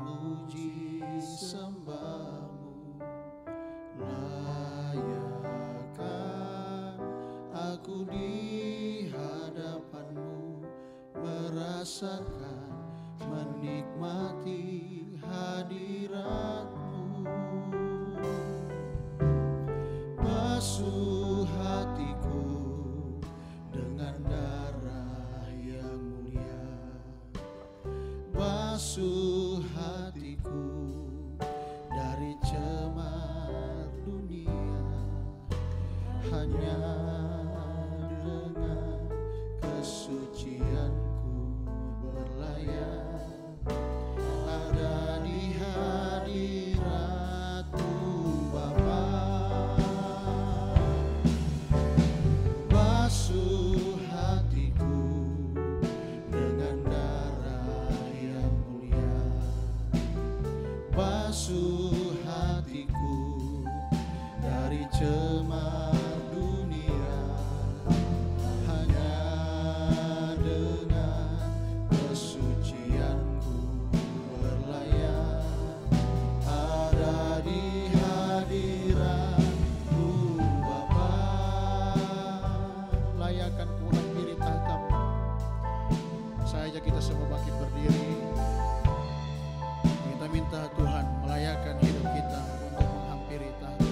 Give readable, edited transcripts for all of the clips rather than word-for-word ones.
memuji sembahmu. Layakkah aku di hadapanmu, merasakan, menikmati hadiratmu. Basuh hatiku dengan darah yang mulia, basuh hatiku dari cemar dunia. Hanya dengan kesucianku berlayar, ada di hadirat-Mu Bapa. Basuh hatiku dengan darah yang mulia, basuh hatiku dari cemar dunia. Hanya dengan kesucianku berlayar, ada di hadirat-Mu Bapa. Layakkan ku menghampiri tahta-Mu. Saja kita semua bangkit berdiri. Kita minta Tuhan melayakkan hidup kita untuk menghampiri tahta.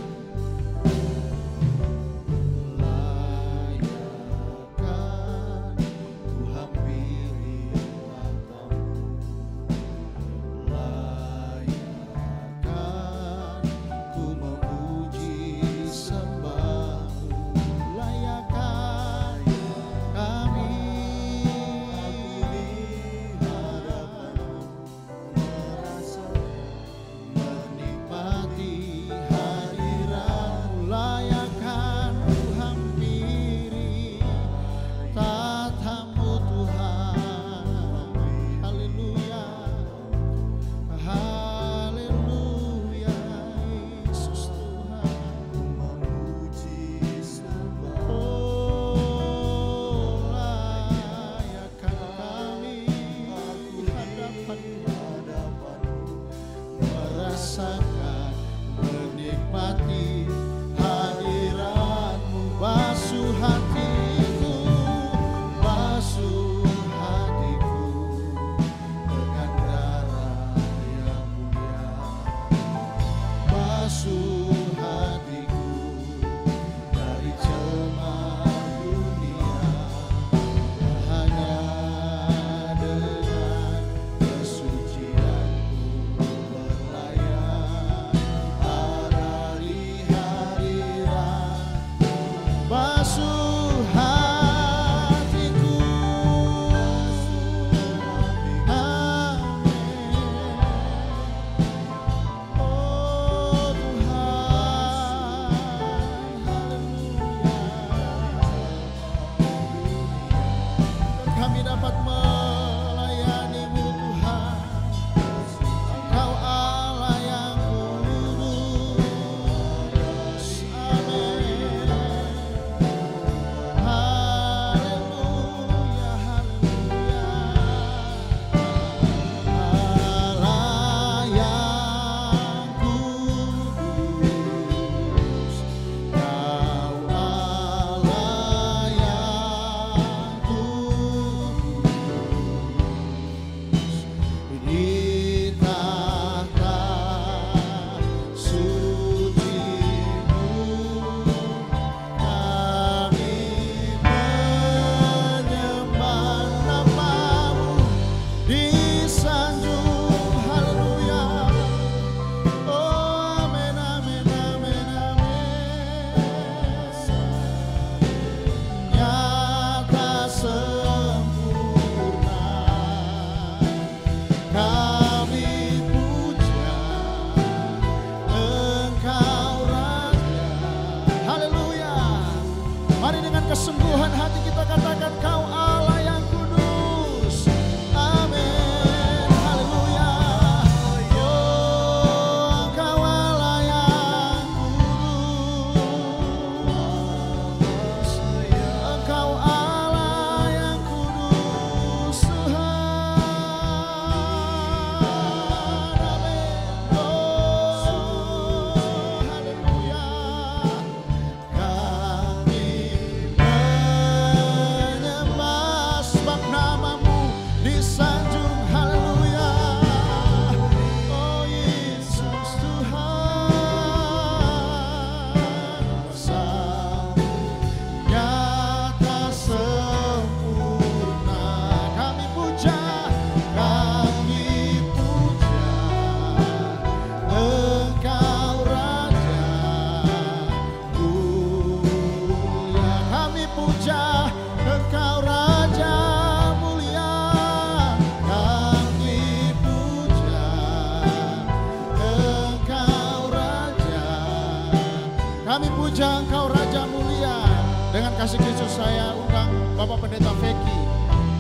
Kami puja Engkau Raja mulia. Dengan kasih Kristus saya undang Bapak Pendeta Feki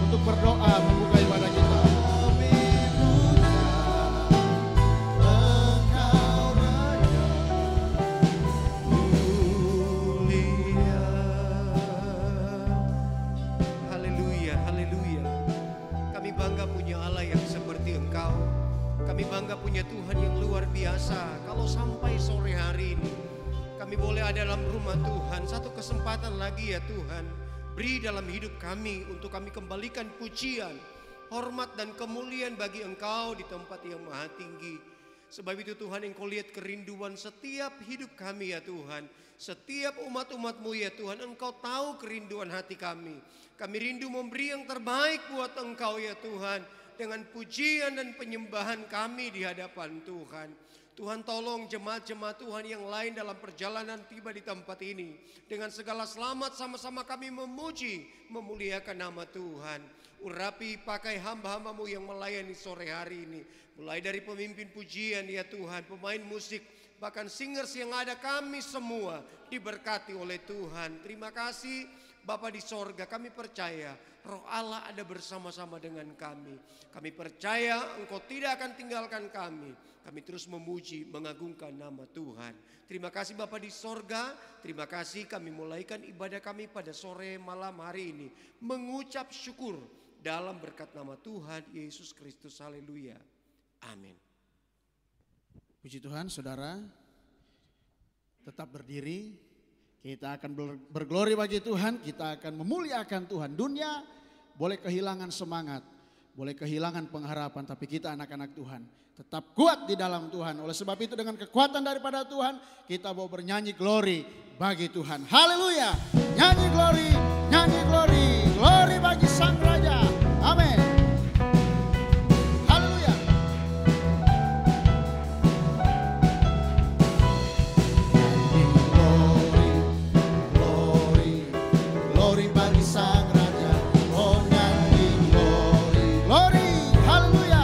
untuk berdoa membuka ibadah kita. Haleluya, haleluya. Kami bangga punya Allah yang seperti Engkau. Kami bangga punya Tuhan yang luar biasa. Kalau sampai sore hari ini kami boleh ada dalam rumah Tuhan, satu kesempatan lagi ya Tuhan, beri dalam hidup kami untuk kami kembalikan pujian, hormat dan kemuliaan bagi Engkau di tempat yang maha tinggi. Sebab itu Tuhan, Engkau lihat kerinduan setiap hidup kami ya Tuhan. Setiap umat-umat-Mu ya Tuhan, Engkau tahu kerinduan hati kami. Kami rindu memberi yang terbaik buat Engkau ya Tuhan, dengan pujian dan penyembahan kami di hadapan Tuhan. Tuhan, tolong jemaat-jemaat Tuhan yang lain dalam perjalanan tiba di tempat ini. Dengan segala selamat sama-sama kami memuji, memuliakan nama Tuhan. Urapi pakai hamba-hamba-Mu yang melayani sore hari ini. Mulai dari pemimpin pujian ya Tuhan, pemain musik, bahkan singers yang ada, kami semua diberkati oleh Tuhan. Terima kasih Bapa di sorga, kami percaya Roh Allah ada bersama-sama dengan kami. Kami percaya Engkau tidak akan tinggalkan kami. Kami terus memuji, mengagungkan nama Tuhan. Terima kasih Bapa di sorga. Terima kasih kami mulaikan ibadah kami pada sore malam hari ini. Mengucap syukur dalam berkat nama Tuhan Yesus Kristus. Haleluya. Amin. Puji Tuhan, saudara. Tetap berdiri. Kita akan berglori bagi Tuhan. Kita akan memuliakan Tuhan. Dunia boleh kehilangan semangat. Boleh kehilangan pengharapan. Tapi kita anak-anak Tuhan tetap kuat di dalam Tuhan. Oleh sebab itu dengan kekuatan daripada Tuhan, kita mau bernyanyi glory bagi Tuhan. Haleluya. Nyanyi glory, nyanyi glory. Glory bagi Sang Raja. Amin. Haleluya. Glory, glory, glory bagi Sang Raja. Oh nyanyi glory, glory. Haleluya.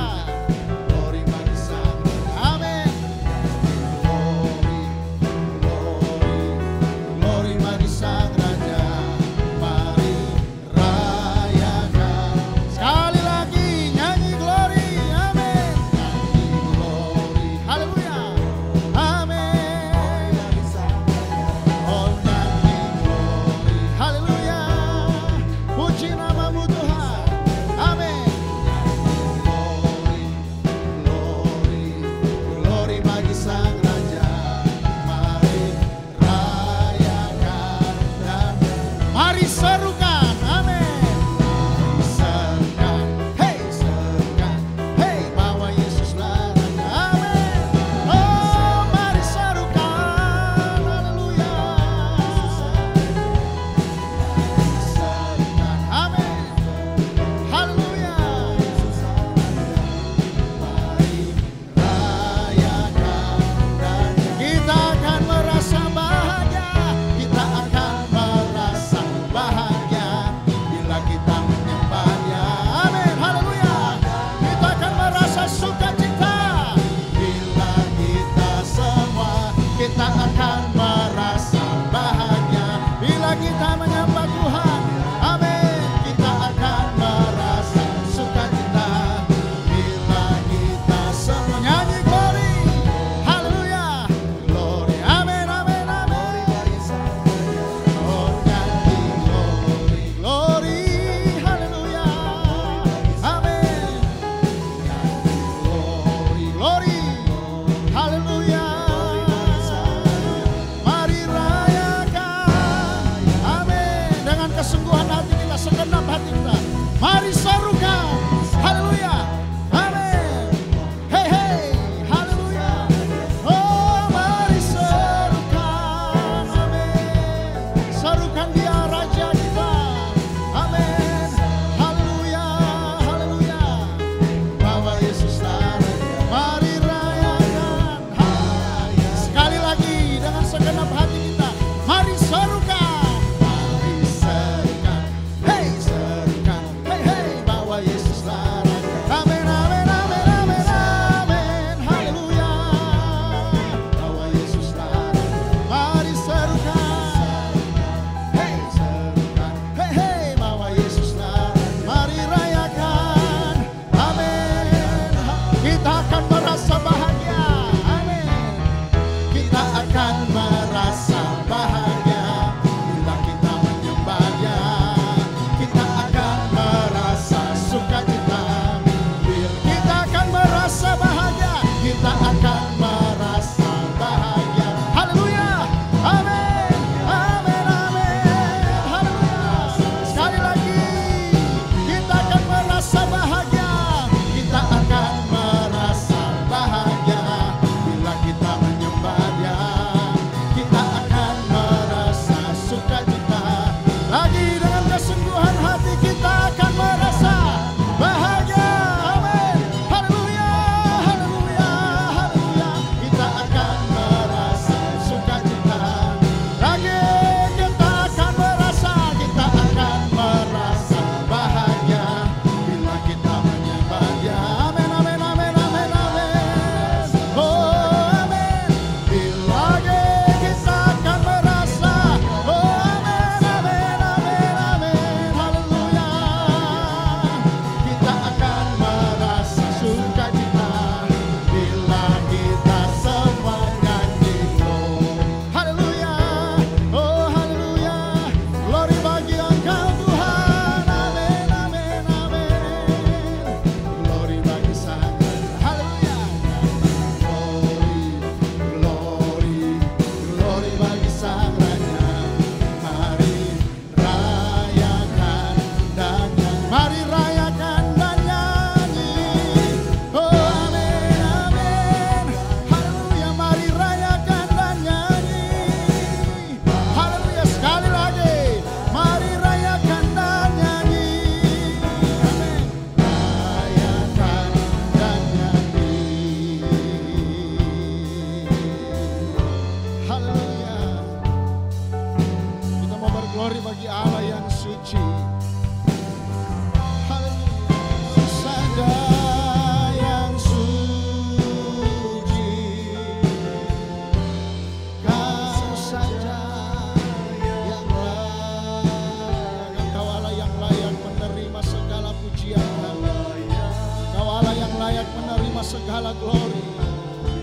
glory.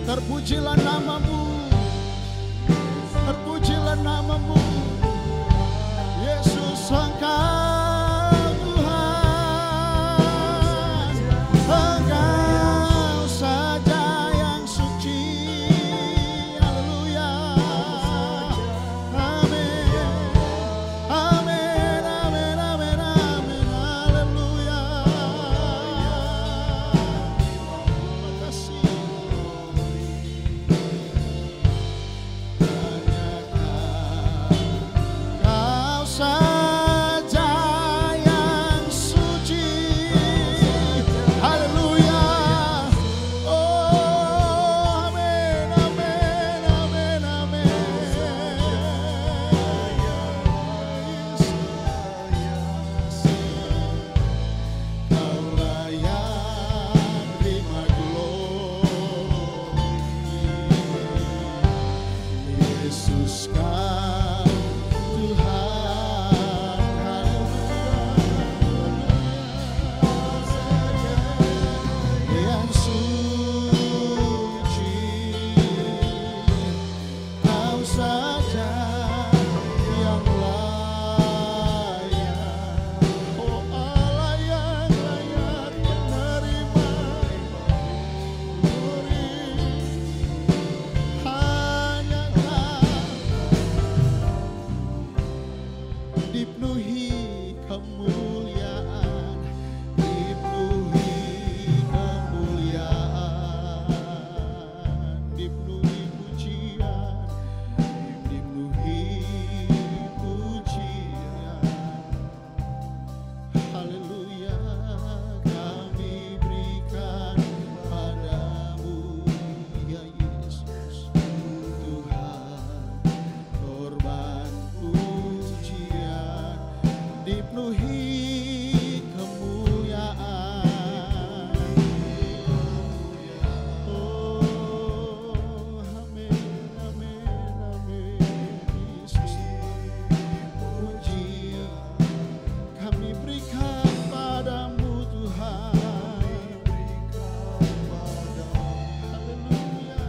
Terpujilah namamu, terpujilah namamu, Yesus Engkau Tuhan, Engkau saja yang suci. Haleluya, amin, amin, amin, amin, amin, haleluya. Terima kasih. Kau saja yang suci. Haleluya. Oh, amin, amin, amin, amin. Kau layak terima glory. Yesus kau Tuhan, yang suci, kau saja yang layak. Oh Allah yang layak menerima glory, hanya dipenuhi kemuliaan, dipenuhi kemuliaan, dipenuhi pujian, dipenuhi pujian. Haleluya, kami berikan padamu ya Yesus Tuhan, korban pujian, dipenuhi kemuliaan. Oh, amin, amin, amin. Yesus, puji kami berikan padamu Tuhan. Haleluya,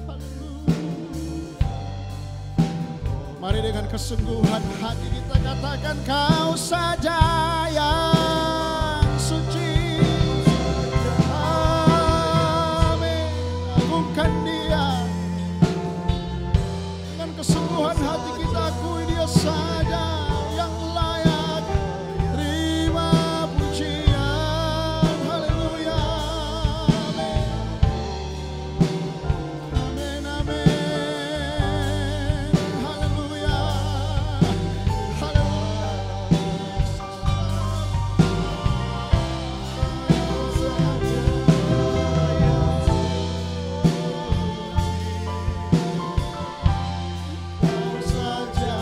haleluya. Mari dengan kesungguhan hati kita katakan, Kau saja yang suci. Amin. Agungkan Dia. Dengan kesungguhan hati kita akui Dia saja yang layak terima pujian. Haleluya. Amin. Amin, amin. Haleluya. Kau saja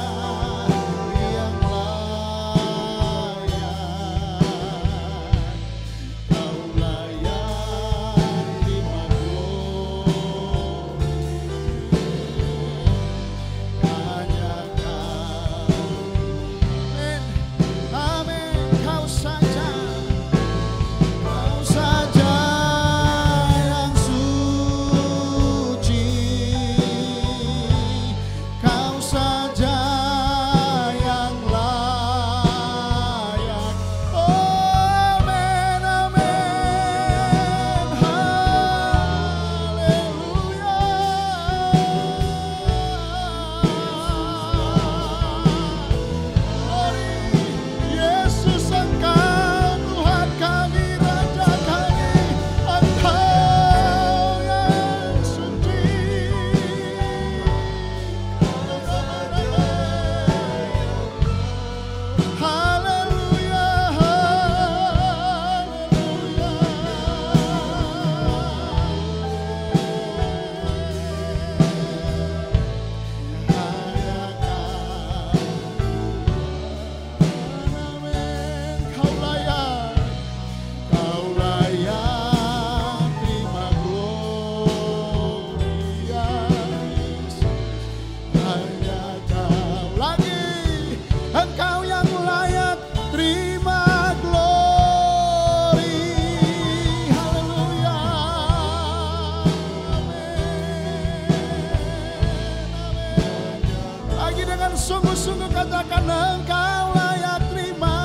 karena Engkau layak terima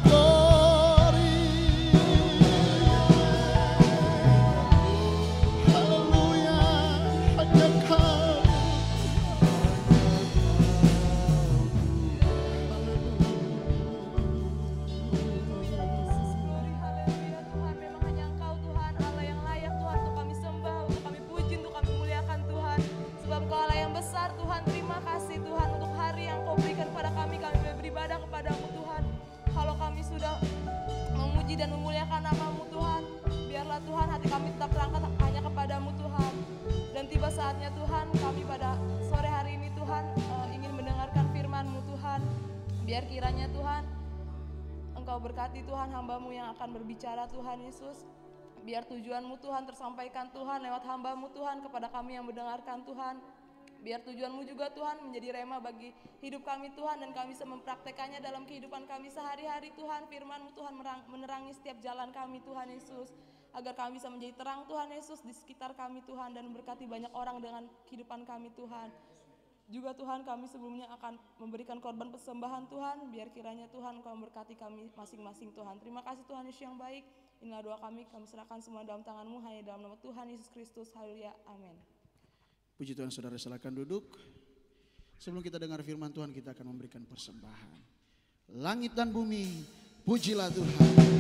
glory. Haleluya, hanya Kau. Haleluya Tuhan, memang hanya Engkau Tuhan, Allah yang layak Tuhan untuk kami sembah, untuk kami puji, untuk kami muliakan Tuhan. Sebab Engkau Allah yang besar Tuhan, terima kasih Tuhan untuk hari yang Kau berikan kepada kami boleh beribadah kepadamu Tuhan. Kalau kami sudah memuji dan memuliakan nama-Mu Tuhan, biarlah Tuhan hati kami tetap terangkat hanya kepadamu Tuhan. Dan tiba saatnya Tuhan, kami pada sore hari ini Tuhan ingin mendengarkan firman-Mu Tuhan. Biar kiranya Tuhan Engkau berkati Tuhan hamba-Mu yang akan berbicara Tuhan Yesus. Biar tujuan-Mu Tuhan tersampaikan Tuhan lewat hamba-Mu Tuhan kepada kami yang mendengarkan Tuhan. Biar tujuan-Mu juga Tuhan menjadi rema bagi hidup kami Tuhan, dan kami bisa mempraktekannya dalam kehidupan kami sehari-hari Tuhan. Firman-Mu Tuhan menerangi setiap jalan kami Tuhan Yesus. Agar kami bisa menjadi terang Tuhan Yesus di sekitar kami Tuhan, dan memberkati banyak orang dengan kehidupan kami Tuhan. Juga Tuhan, kami sebelumnya akan memberikan korban persembahan Tuhan. Biar kiranya Tuhan Kau memberkati kami masing-masing Tuhan. Terima kasih Tuhan Yesus yang baik. Inilah doa kami serahkan semua dalam tangan-Mu, hanya dalam nama Tuhan Yesus Kristus. Haleluya, amin. Puji Tuhan, saudara, silakan duduk. Sebelum kita dengar firman Tuhan, kita akan memberikan persembahan. Langit dan bumi, pujilah Tuhan.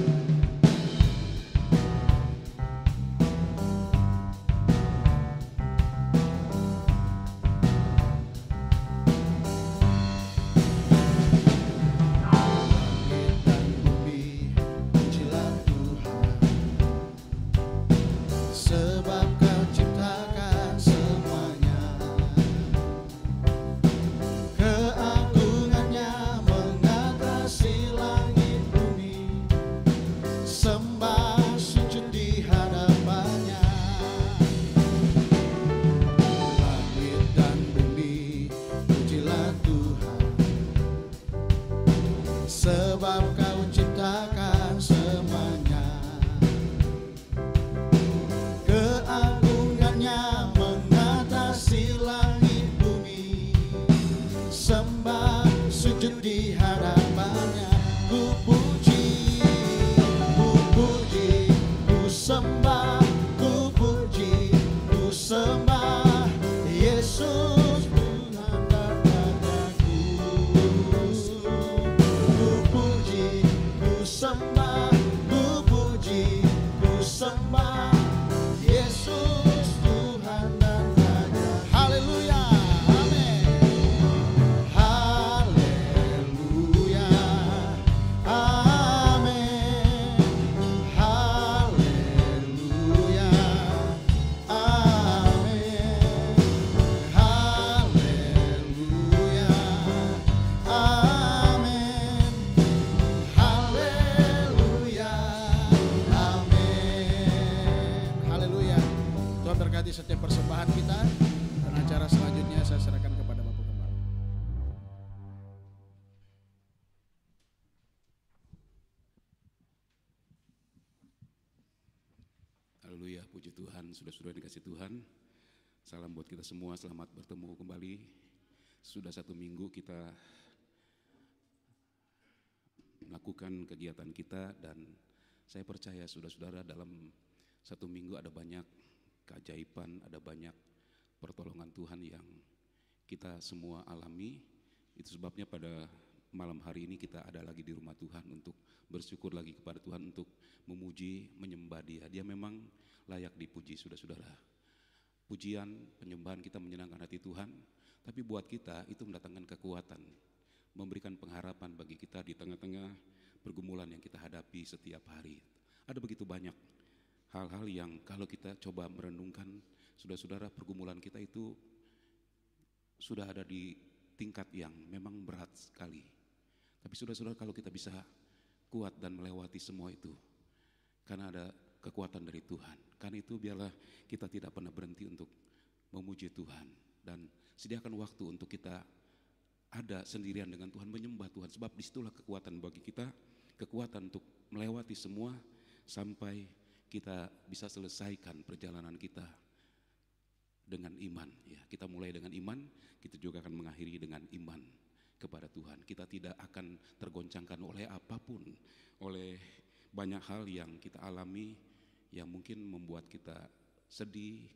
Setiap persembahan kita, dan acara selanjutnya saya serahkan kepada Bapak Gembala. Haleluya, puji Tuhan, sudah dikasih Tuhan. Salam buat kita semua, selamat bertemu kembali. Sudah 1 minggu kita melakukan kegiatan kita, dan saya percaya saudara-saudara dalam 1 minggu ada banyak keajaiban, ada banyak pertolongan Tuhan yang kita semua alami. Itu sebabnya pada malam hari ini kita ada lagi di rumah Tuhan untuk bersyukur lagi kepada Tuhan, untuk memuji, menyembah Dia. Dia memang layak dipuji, saudara-saudara. Pujian, penyembahan kita menyenangkan hati Tuhan, tapi buat kita itu mendatangkan kekuatan, memberikan pengharapan bagi kita di tengah-tengah pergumulan yang kita hadapi setiap hari. Ada begitu banyak hal-hal yang kalau kita coba merenungkan, saudara-saudara, pergumulan kita itu sudah ada di tingkat yang memang berat sekali. Tapi saudara-saudara, kalau kita bisa kuat dan melewati semua itu, karena ada kekuatan dari Tuhan. Karena itu biarlah kita tidak pernah berhenti untuk memuji Tuhan, dan sediakan waktu untuk kita ada sendirian dengan Tuhan, menyembah Tuhan. Sebab disitulah kekuatan bagi kita, kekuatan untuk melewati semua sampai kita bisa selesaikan perjalanan kita dengan iman. Ya, kita mulai dengan iman, kita juga akan mengakhiri dengan iman. kepada Tuhan. Kita tidak akan tergoncangkan oleh apapun, oleh banyak hal yang kita alami yang mungkin membuat kita sedih,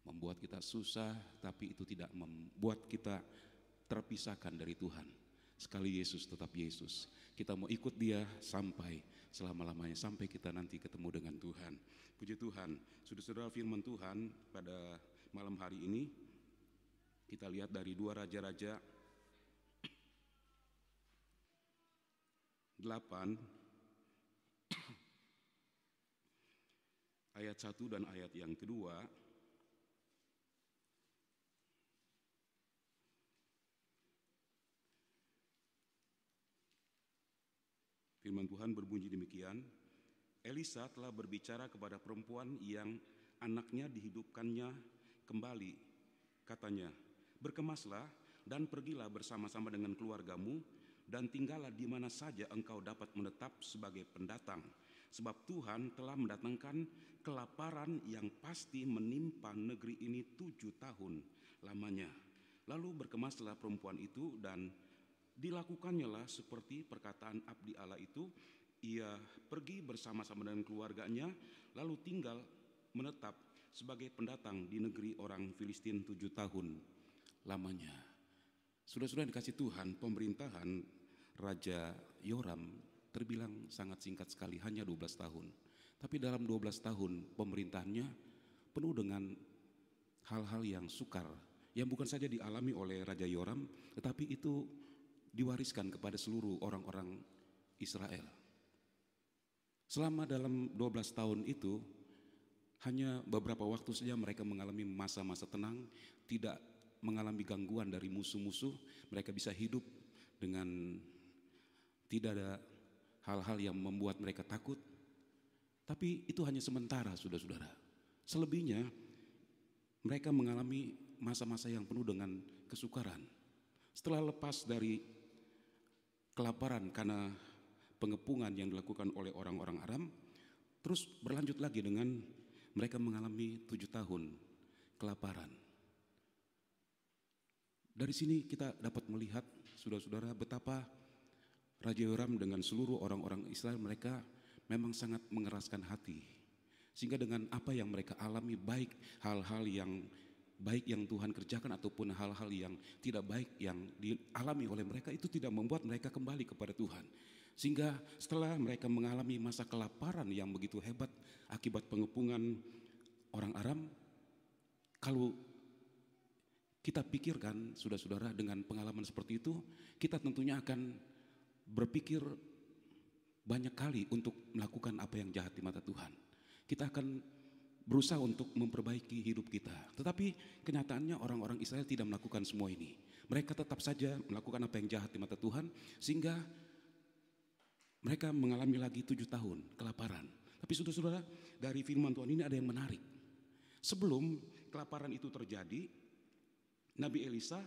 membuat kita susah, tapi itu tidak membuat kita terpisahkan dari Tuhan. Sekali Yesus tetap Yesus. Kita mau ikut Dia sampai selama-lamanya, sampai kita nanti ketemu dengan Tuhan. Puji Tuhan, saudara-saudara, firman Tuhan pada malam hari ini kita lihat dari 2 Raja-Raja 8 ayat 1 dan ayat yang kedua. Firman Tuhan berbunyi demikian, Elisa telah berbicara kepada perempuan yang anaknya dihidupkannya kembali. Katanya, berkemaslah dan pergilah bersama-sama dengan keluargamu dan tinggallah di mana saja engkau dapat menetap sebagai pendatang. Sebab Tuhan telah mendatangkan kelaparan yang pasti menimpa negeri ini 7 tahun lamanya. Lalu berkemaslah perempuan itu dan dilakukannya lah seperti perkataan abdi Allah itu. Ia pergi bersama-sama dengan keluarganya lalu tinggal menetap sebagai pendatang di negeri orang Filistin 7 tahun lamanya. Saudara-saudara dikasih Tuhan, pemerintahan Raja Yoram terbilang sangat singkat sekali, hanya 12 tahun. Tapi dalam 12 tahun pemerintahannya penuh dengan hal-hal yang sukar, yang bukan saja dialami oleh Raja Yoram, tetapi itu diwariskan kepada seluruh orang-orang Israel. Selama dalam 12 tahun itu, hanya beberapa waktu saja mereka mengalami masa-masa tenang, tidak mengalami gangguan dari musuh-musuh. Mereka bisa hidup dengan tidak ada hal-hal yang membuat mereka takut. Tapi itu hanya sementara, saudara-saudara. Selebihnya, mereka mengalami masa-masa yang penuh dengan kesukaran. Setelah lepas dari kelaparan karena pengepungan yang dilakukan oleh orang-orang Aram, terus berlanjut lagi dengan mereka mengalami 7 tahun kelaparan. Dari sini kita dapat melihat, saudara-saudara, betapa Raja Yoram dengan seluruh orang-orang Israel, mereka memang sangat mengeraskan hati. Sehingga dengan apa yang mereka alami, baik hal-hal yang baik yang Tuhan kerjakan ataupun hal-hal yang tidak baik yang dialami oleh mereka, itu tidak membuat mereka kembali kepada Tuhan. Sehingga setelah mereka mengalami masa kelaparan yang begitu hebat akibat pengepungan orang Aram, kalau kita pikirkan, saudara-saudara, dengan pengalaman seperti itu, kita tentunya akan berpikir banyak kali untuk melakukan apa yang jahat di mata Tuhan. Kita akan berusaha untuk memperbaiki hidup kita. Tetapi kenyataannya orang-orang Israel tidak melakukan semua ini. Mereka tetap saja melakukan apa yang jahat di mata Tuhan, sehingga mereka mengalami lagi 7 tahun kelaparan. Tapi saudara-saudara, dari firman Tuhan ini ada yang menarik. Sebelum kelaparan itu terjadi, Nabi Elisa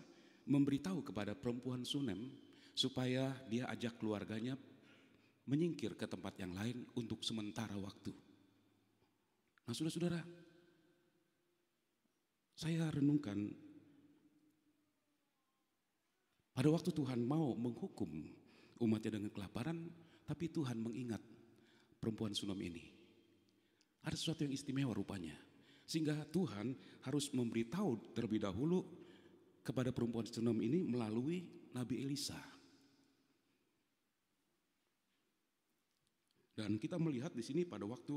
memberitahu kepada perempuan Sunem supaya dia ajak keluarganya menyingkir ke tempat yang lain untuk sementara waktu. Nah, saudara-saudara, saya renungkan pada waktu Tuhan mau menghukum umatnya dengan kelaparan, tapi Tuhan mengingat perempuan Sunem ini. Ada sesuatu yang istimewa rupanya. Sehingga Tuhan harus memberitahu terlebih dahulu kepada perempuan Sunem ini melalui Nabi Elisa. Dan kita melihat di sini pada waktu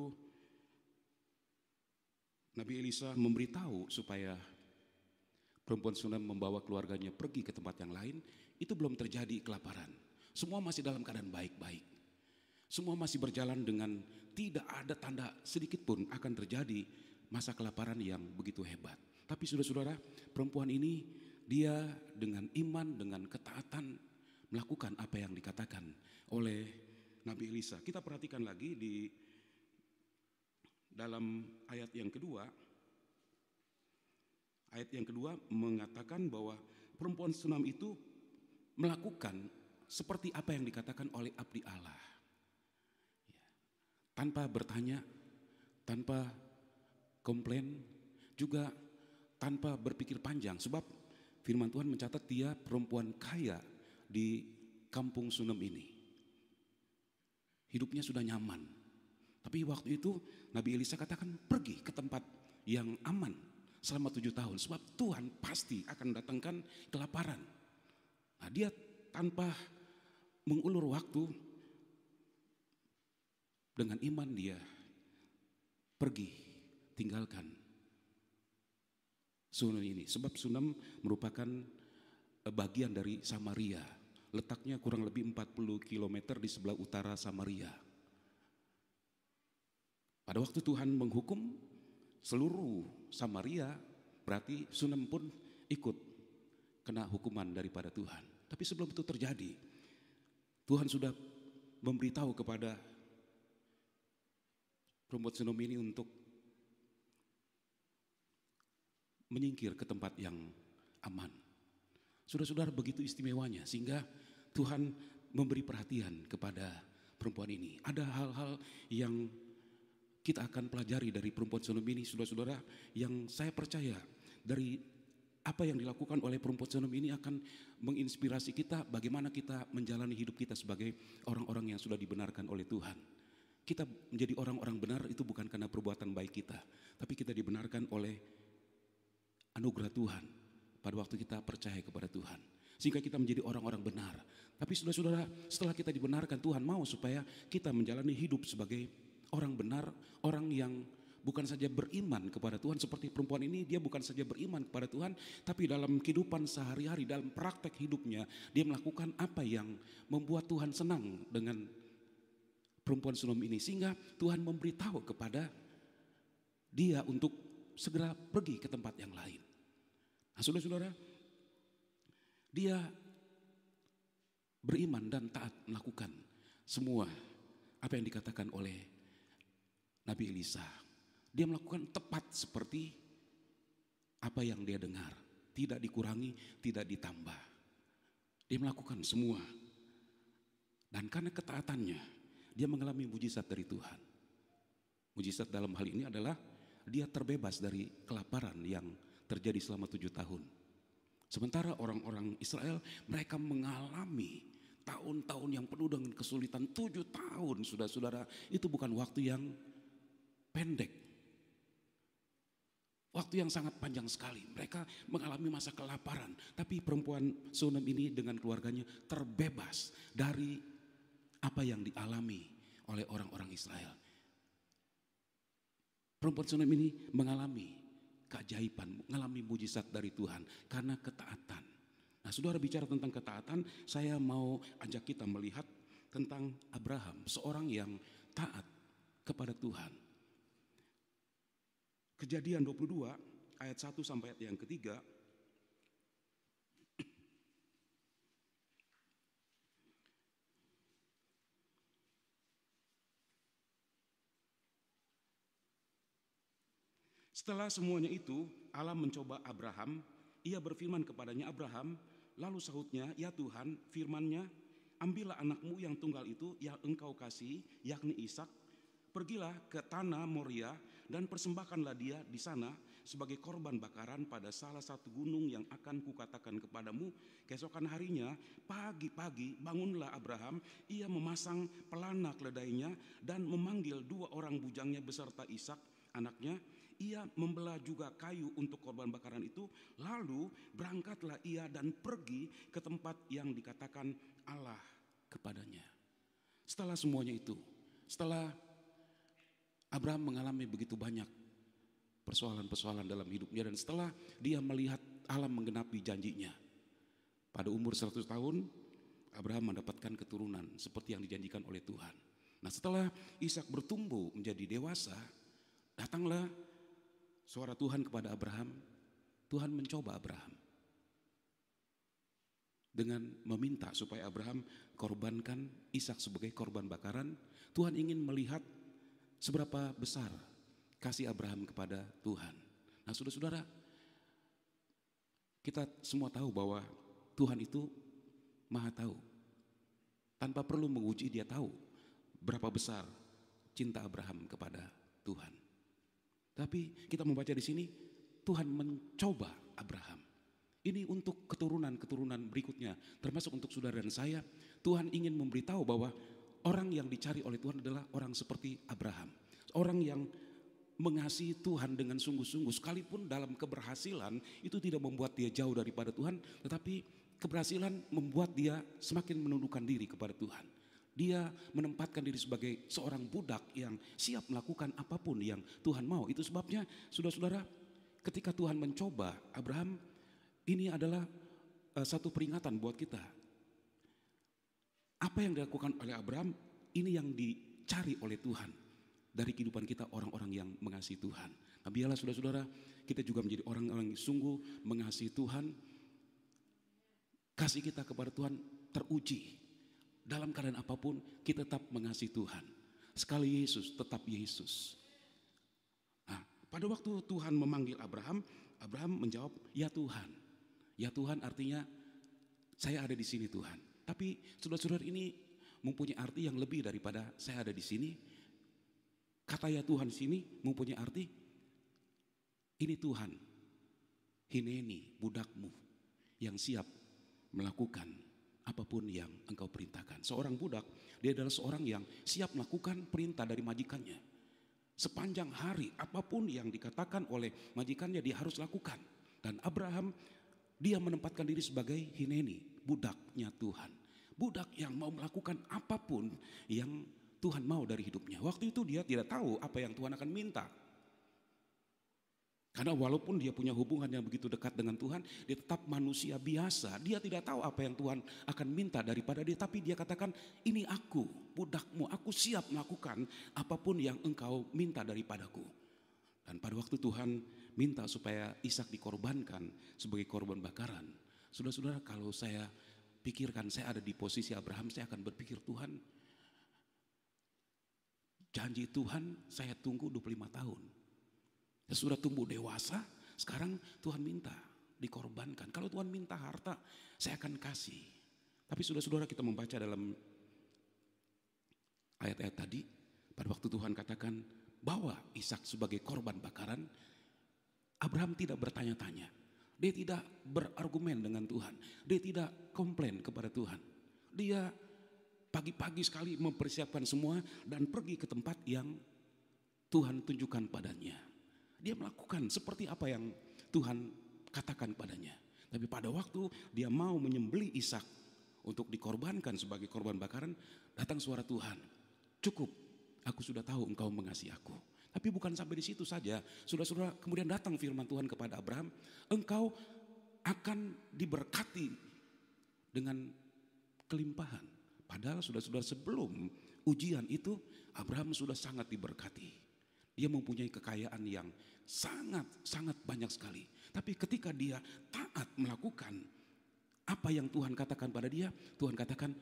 Nabi Elisa memberitahu supaya perempuan Sunem membawa keluarganya pergi ke tempat yang lain, itu belum terjadi kelaparan. Semua masih dalam keadaan baik-baik. Semua masih berjalan dengan tidak ada tanda sedikit pun akan terjadi masa kelaparan yang begitu hebat. Tapi saudara-saudara, perempuan ini dia dengan iman, dengan ketaatan melakukan apa yang dikatakan oleh Nabi Elisa. Kita perhatikan lagi di dalam ayat yang kedua. Ayat yang kedua mengatakan bahwa perempuan Sunem itu melakukan seperti apa yang dikatakan oleh abdi Allah. Tanpa bertanya, tanpa komplain, juga tanpa berpikir panjang. Sebab firman Tuhan mencatat dia perempuan kaya di kampung Sunem ini. Hidupnya sudah nyaman. Tapi waktu itu Nabi Elisa katakan pergi ke tempat yang aman selama 7 tahun. Sebab Tuhan pasti akan datangkan kelaparan. Nah, dia tanpa mengulur waktu, dengan iman dia pergi tinggalkan Sunem ini. Sebab Sunem merupakan bagian dari Samaria. Letaknya kurang lebih 40 km di sebelah utara Samaria. Pada waktu Tuhan menghukum seluruh Samaria, berarti Sunem pun ikut kena hukuman daripada Tuhan. Tapi sebelum itu terjadi, Tuhan sudah memberitahu kepada perempuan Sunem ini untuk menyingkir ke tempat yang aman. Saudara-saudara, begitu istimewanya sehingga Tuhan memberi perhatian kepada perempuan ini. Ada hal-hal yang kita akan pelajari dari perempuan Sunem ini, saudara-saudara, yang saya percaya dari apa yang dilakukan oleh perempuan Sunem ini akan menginspirasi kita bagaimana kita menjalani hidup kita sebagai orang-orang yang sudah dibenarkan oleh Tuhan. Kita menjadi orang-orang benar itu bukan karena perbuatan baik kita, tapi kita dibenarkan oleh anugerah Tuhan pada waktu kita percaya kepada Tuhan. Sehingga kita menjadi orang-orang benar. Tapi saudara-saudara, setelah kita dibenarkan, Tuhan mau supaya kita menjalani hidup sebagai orang benar, orang yang bukan saja beriman kepada Tuhan. Seperti perempuan ini, dia bukan saja beriman kepada Tuhan, tapi dalam kehidupan sehari-hari, dalam praktek hidupnya, dia melakukan apa yang membuat Tuhan senang dengan perempuan Sunem ini. Sehingga Tuhan memberitahu kepada dia untuk segera pergi ke tempat yang lain. Nah, saudara-saudara, dia beriman dan taat melakukan semua apa yang dikatakan oleh Nabi Elisa. Dia melakukan tepat seperti apa yang dia dengar, tidak dikurangi, tidak ditambah. Dia melakukan semua. Dan karena ketaatannya, dia mengalami mujizat dari Tuhan. Mujizat dalam hal ini adalah dia terbebas dari kelaparan yang terjadi selama 7 tahun. Sementara orang-orang Israel, mereka mengalami tahun-tahun yang penuh dengan kesulitan. 7 tahun, saudara-saudara, itu bukan waktu yang pendek. Waktu yang sangat panjang sekali. Mereka mengalami masa kelaparan. Tapi perempuan Sunem ini dengan keluarganya terbebas dari apa yang dialami oleh orang-orang Israel. Perempuan Sunem ini mengalami keajaiban, mengalami mujizat dari Tuhan karena ketaatan. Nah, saudara, bicara tentang ketaatan, saya mau ajak kita melihat tentang Abraham, seorang yang taat kepada Tuhan. Kejadian 22 ayat 1 sampai ayat yang ketiga. Setelah semuanya itu, Allah mencoba Abraham. Ia berfirman kepadanya, Abraham, lalu sahutnya, ya Tuhan, firman-Nya, ambillah anakmu yang tunggal itu yang engkau kasih, yakni Ishak, pergilah ke tanah Moria dan persembahkanlah dia di sana sebagai korban bakaran pada salah satu gunung yang akan kukatakan kepadamu. Keesokan harinya, pagi-pagi bangunlah Abraham, ia memasang pelana keledainya dan memanggil 2 orang bujangnya beserta Ishak anaknya. Ia membelah juga kayu untuk korban bakaran itu. Lalu berangkatlah ia dan pergi ke tempat yang dikatakan Allah kepadanya. Setelah semuanya itu, setelah Abraham mengalami begitu banyak persoalan-persoalan dalam hidupnya, dan setelah dia melihat Allah menggenapi janjinya, pada umur 100 tahun Abraham mendapatkan keturunan seperti yang dijanjikan oleh Tuhan. Nah, setelah Ishak bertumbuh menjadi dewasa, datanglah suara Tuhan kepada Abraham. Tuhan mencoba Abraham dengan meminta supaya Abraham korbankan Ishak sebagai korban bakaran. Tuhan ingin melihat seberapa besar kasih Abraham kepada Tuhan. Nah, saudara-saudara, kita semua tahu bahwa Tuhan itu Maha tahu. Tanpa perlu menguji, dia tahu berapa besar cinta Abraham kepada Tuhan. Tapi kita membaca di sini, Tuhan mencoba Abraham. Ini untuk keturunan-keturunan berikutnya, termasuk untuk saudara dan saya. Tuhan ingin memberitahu bahwa orang yang dicari oleh Tuhan adalah orang seperti Abraham. Orang yang mengasihi Tuhan dengan sungguh-sungguh, sekalipun dalam keberhasilan itu tidak membuat dia jauh daripada Tuhan, tetapi keberhasilan membuat dia semakin menundukkan diri kepada Tuhan. Dia menempatkan diri sebagai seorang budak yang siap melakukan apapun yang Tuhan mau. Itu sebabnya saudara-saudara, ketika Tuhan mencoba Abraham, ini adalah satu peringatan buat kita. Apa yang dilakukan oleh Abraham, ini yang dicari oleh Tuhan dari kehidupan kita, orang-orang yang mengasihi Tuhan. Nah, biarlah saudara-saudara, kita juga menjadi orang-orang yang sungguh mengasihi Tuhan. Kasih kita kepada Tuhan teruji. Dalam keadaan apapun, kita tetap mengasihi Tuhan. Sekali Yesus, tetap Yesus. Nah, pada waktu Tuhan memanggil Abraham, Abraham menjawab, "Ya Tuhan." Ya Tuhan artinya saya ada di sini Tuhan. Tapi saudara-saudara, ini mempunyai arti yang lebih daripada saya ada di sini. Kata ya Tuhan sini mempunyai arti ini Tuhan, hineni budakmu yang siap melakukan apapun yang engkau perintahkan. Seorang budak, dia adalah seorang yang siap melakukan perintah dari majikannya. Sepanjang hari apapun yang dikatakan oleh majikannya dia harus lakukan. Dan Abraham, dia menempatkan diri sebagai hineni, budaknya Tuhan. Budak yang mau melakukan apapun yang Tuhan mau dari hidupnya. Waktu itu dia tidak tahu apa yang Tuhan akan minta. Karena walaupun dia punya hubungan yang begitu dekat dengan Tuhan, dia tetap manusia biasa. Dia tidak tahu apa yang Tuhan akan minta daripada dia. Tapi dia katakan, ini aku, budakmu, aku siap melakukan apapun yang engkau minta daripadaku. Dan pada waktu Tuhan minta supaya Ishak dikorbankan sebagai korban bakaran. Saudara-saudara, kalau saya pikirkan saya ada di posisi Abraham, saya akan berpikir, Tuhan, janji Tuhan saya tunggu 25 tahun. Saya sudah tumbuh dewasa, sekarang Tuhan minta dikorbankan. Kalau Tuhan minta harta, saya akan kasih. Tapi saudara-saudara, kita membaca dalam ayat-ayat tadi, pada waktu Tuhan katakan bawa Ishak sebagai korban bakaran, Abraham tidak bertanya-tanya. Dia tidak berargumen dengan Tuhan. Dia tidak komplain kepada Tuhan. Dia pagi-pagi sekali mempersiapkan semua dan pergi ke tempat yang Tuhan tunjukkan padanya. Dia melakukan seperti apa yang Tuhan katakan padanya. Tapi pada waktu dia mau menyembelih Ishak untuk dikorbankan sebagai korban bakaran, datang suara Tuhan. Cukup, aku sudah tahu engkau mengasihi aku. Tapi bukan sampai di situ saja. Saudara-saudara, kemudian datang firman Tuhan kepada Abraham, engkau akan diberkati dengan kelimpahan. Padahal saudara-saudara, sebelum ujian itu Abraham sudah sangat diberkati. Dia mempunyai kekayaan yang sangat banyak sekali. Tapi ketika dia taat melakukan apa yang Tuhan katakan pada dia, Tuhan katakan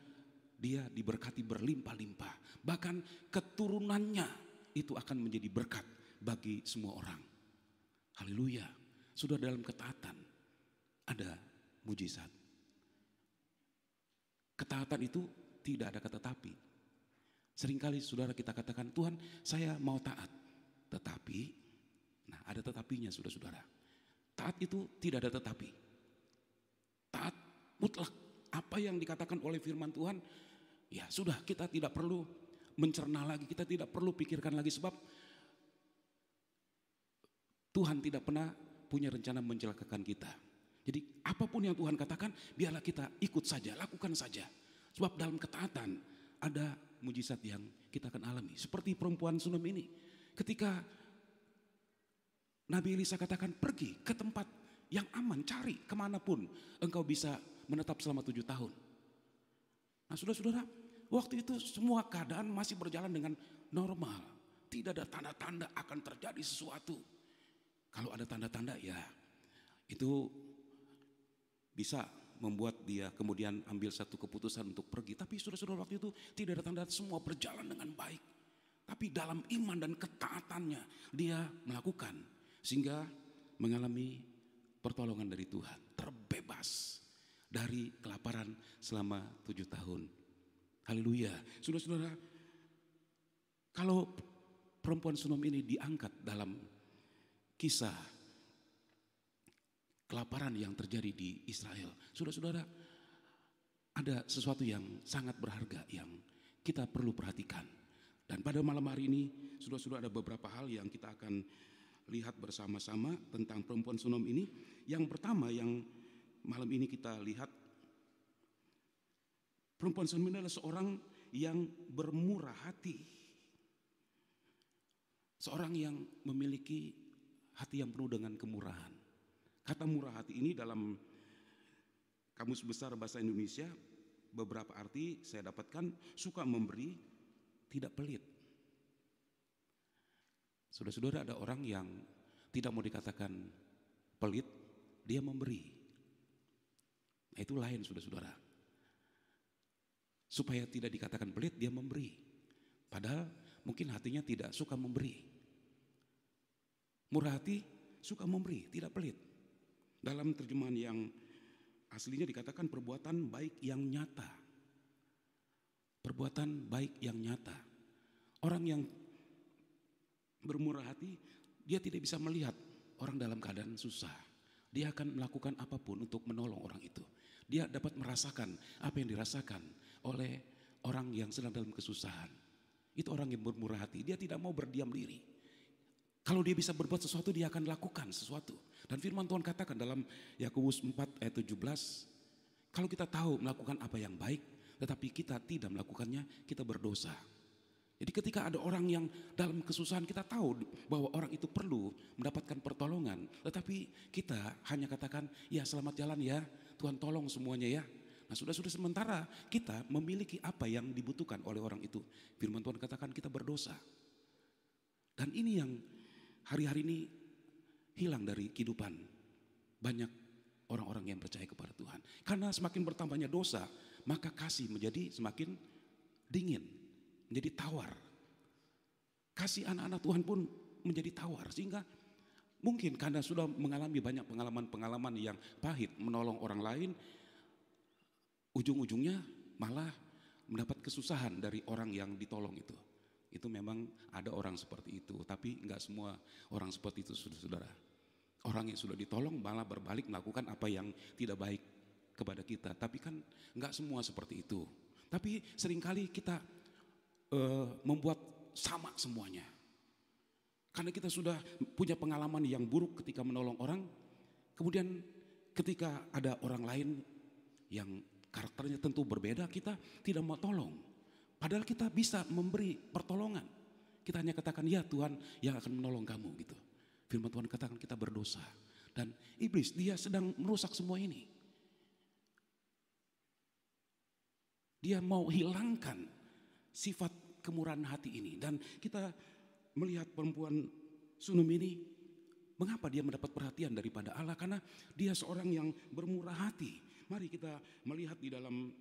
dia diberkati berlimpah-limpah. Bahkan keturunannya itu akan menjadi berkat bagi semua orang. Haleluya. Sudah dalam ketaatan ada mujizat. Ketaatan itu tidak ada kata tapi. Seringkali saudara kita katakan, Tuhan saya mau taat. Tetapi, nah ada tetapinya saudara-saudara. Taat itu tidak ada tetapi. Taat mutlak. Apa yang dikatakan oleh firman Tuhan, ya sudah, kita tidak perlu mencerna lagi, kita tidak perlu pikirkan lagi, sebab Tuhan tidak pernah punya rencana mencelakakan kita. Jadi apapun yang Tuhan katakan, biarlah kita ikut saja, lakukan saja. Sebab dalam ketaatan ada mujizat yang kita akan alami. Seperti perempuan Sunem ini, ketika Nabi Elisa katakan pergi ke tempat yang aman, cari kemanapun engkau bisa menetap selama 7 tahun. Nah saudara-saudara, waktu itu semua keadaan masih berjalan dengan normal. Tidak ada tanda-tanda akan terjadi sesuatu. Kalau ada tanda-tanda ya itu bisa membuat dia kemudian ambil satu keputusan untuk pergi. Tapi saudara-saudara, waktu itu tidak ada tanda, semua berjalan dengan baik. Tapi dalam iman dan ketaatannya dia melakukan. Sehingga mengalami pertolongan dari Tuhan. Terbebas dari kelaparan selama 7 tahun. Haleluya. Saudara-saudara, kalau perempuan Sunem ini diangkat dalam kisah kelaparan yang terjadi di Israel. Saudara-saudara, ada sesuatu yang sangat berharga yang kita perlu perhatikan. Dan pada malam hari ini, saudara-saudara, ada beberapa hal yang kita akan lihat bersama-sama tentang perempuan Sunem ini. Yang pertama yang malam ini kita lihat, perempuan Sunem ini adalah seorang yang bermurah hati. Seorang yang memiliki hati yang penuh dengan kemurahan. Kata murah hati ini dalam Kamus Besar Bahasa Indonesia, beberapa arti saya dapatkan: suka memberi, tidak pelit. Saudara-saudara, ada orang yang tidak mau dikatakan pelit, dia memberi. Nah, itu lain, saudara-saudara. Supaya tidak dikatakan pelit, dia memberi. Padahal mungkin hatinya tidak suka memberi. Murah hati, suka memberi, tidak pelit. Dalam terjemahan yang aslinya dikatakan perbuatan baik yang nyata. Perbuatan baik yang nyata. Orang yang bermurah hati, dia tidak bisa melihat orang dalam keadaan susah. Dia akan melakukan apapun untuk menolong orang itu. Dia dapat merasakan apa yang dirasakan oleh orang yang sedang dalam kesusahan. Itu orang yang bermurah hati. Dia tidak mau berdiam diri. Kalau dia bisa berbuat sesuatu, dia akan lakukan sesuatu. Dan firman Tuhan katakan dalam Yakobus 4 ayat 17, kalau kita tahu melakukan apa yang baik, tetapi kita tidak melakukannya, kita berdosa. Jadi ketika ada orang yang dalam kesusahan, kita tahu bahwa orang itu perlu mendapatkan pertolongan. Tetapi kita hanya katakan, ya selamat jalan ya, Tuhan tolong semuanya ya. Nah sudah sementara kita memiliki apa yang dibutuhkan oleh orang itu. Firman Tuhan katakan kita berdosa. Dan ini yang hari-hari ini hilang dari kehidupan banyak orang-orang yang percaya kepada Tuhan. Karena semakin bertambahnya dosa, maka kasih menjadi semakin dingin, menjadi tawar. Kasih anak-anak Tuhan pun menjadi tawar. Sehingga mungkin karena sudah mengalami banyak pengalaman-pengalaman yang pahit menolong orang lain, ujung-ujungnya malah mendapat kesusahan dari orang yang ditolong itu. Itu memang ada orang seperti itu, tapi enggak semua orang seperti itu, saudara-saudara. Orang yang sudah ditolong malah berbalik melakukan apa yang tidak baik kepada kita. Tapi kan enggak semua seperti itu. Tapi seringkali kita membuat sama semuanya. Karena kita sudah punya pengalaman yang buruk ketika menolong orang. Kemudian ketika ada orang lain yang karakternya tentu berbeda, kita tidak mau tolong. Padahal kita bisa memberi pertolongan. Kita hanya katakan, ya Tuhan yang akan menolong kamu gitu. Firman Tuhan katakan kita berdosa. Dan iblis dia sedang merusak semua ini. Dia mau hilangkan sifat kemurahan hati ini. Dan kita melihat perempuan Sunem ini, mengapa dia mendapat perhatian daripada Allah? Karena dia seorang yang bermurah hati. Mari kita melihat di dalam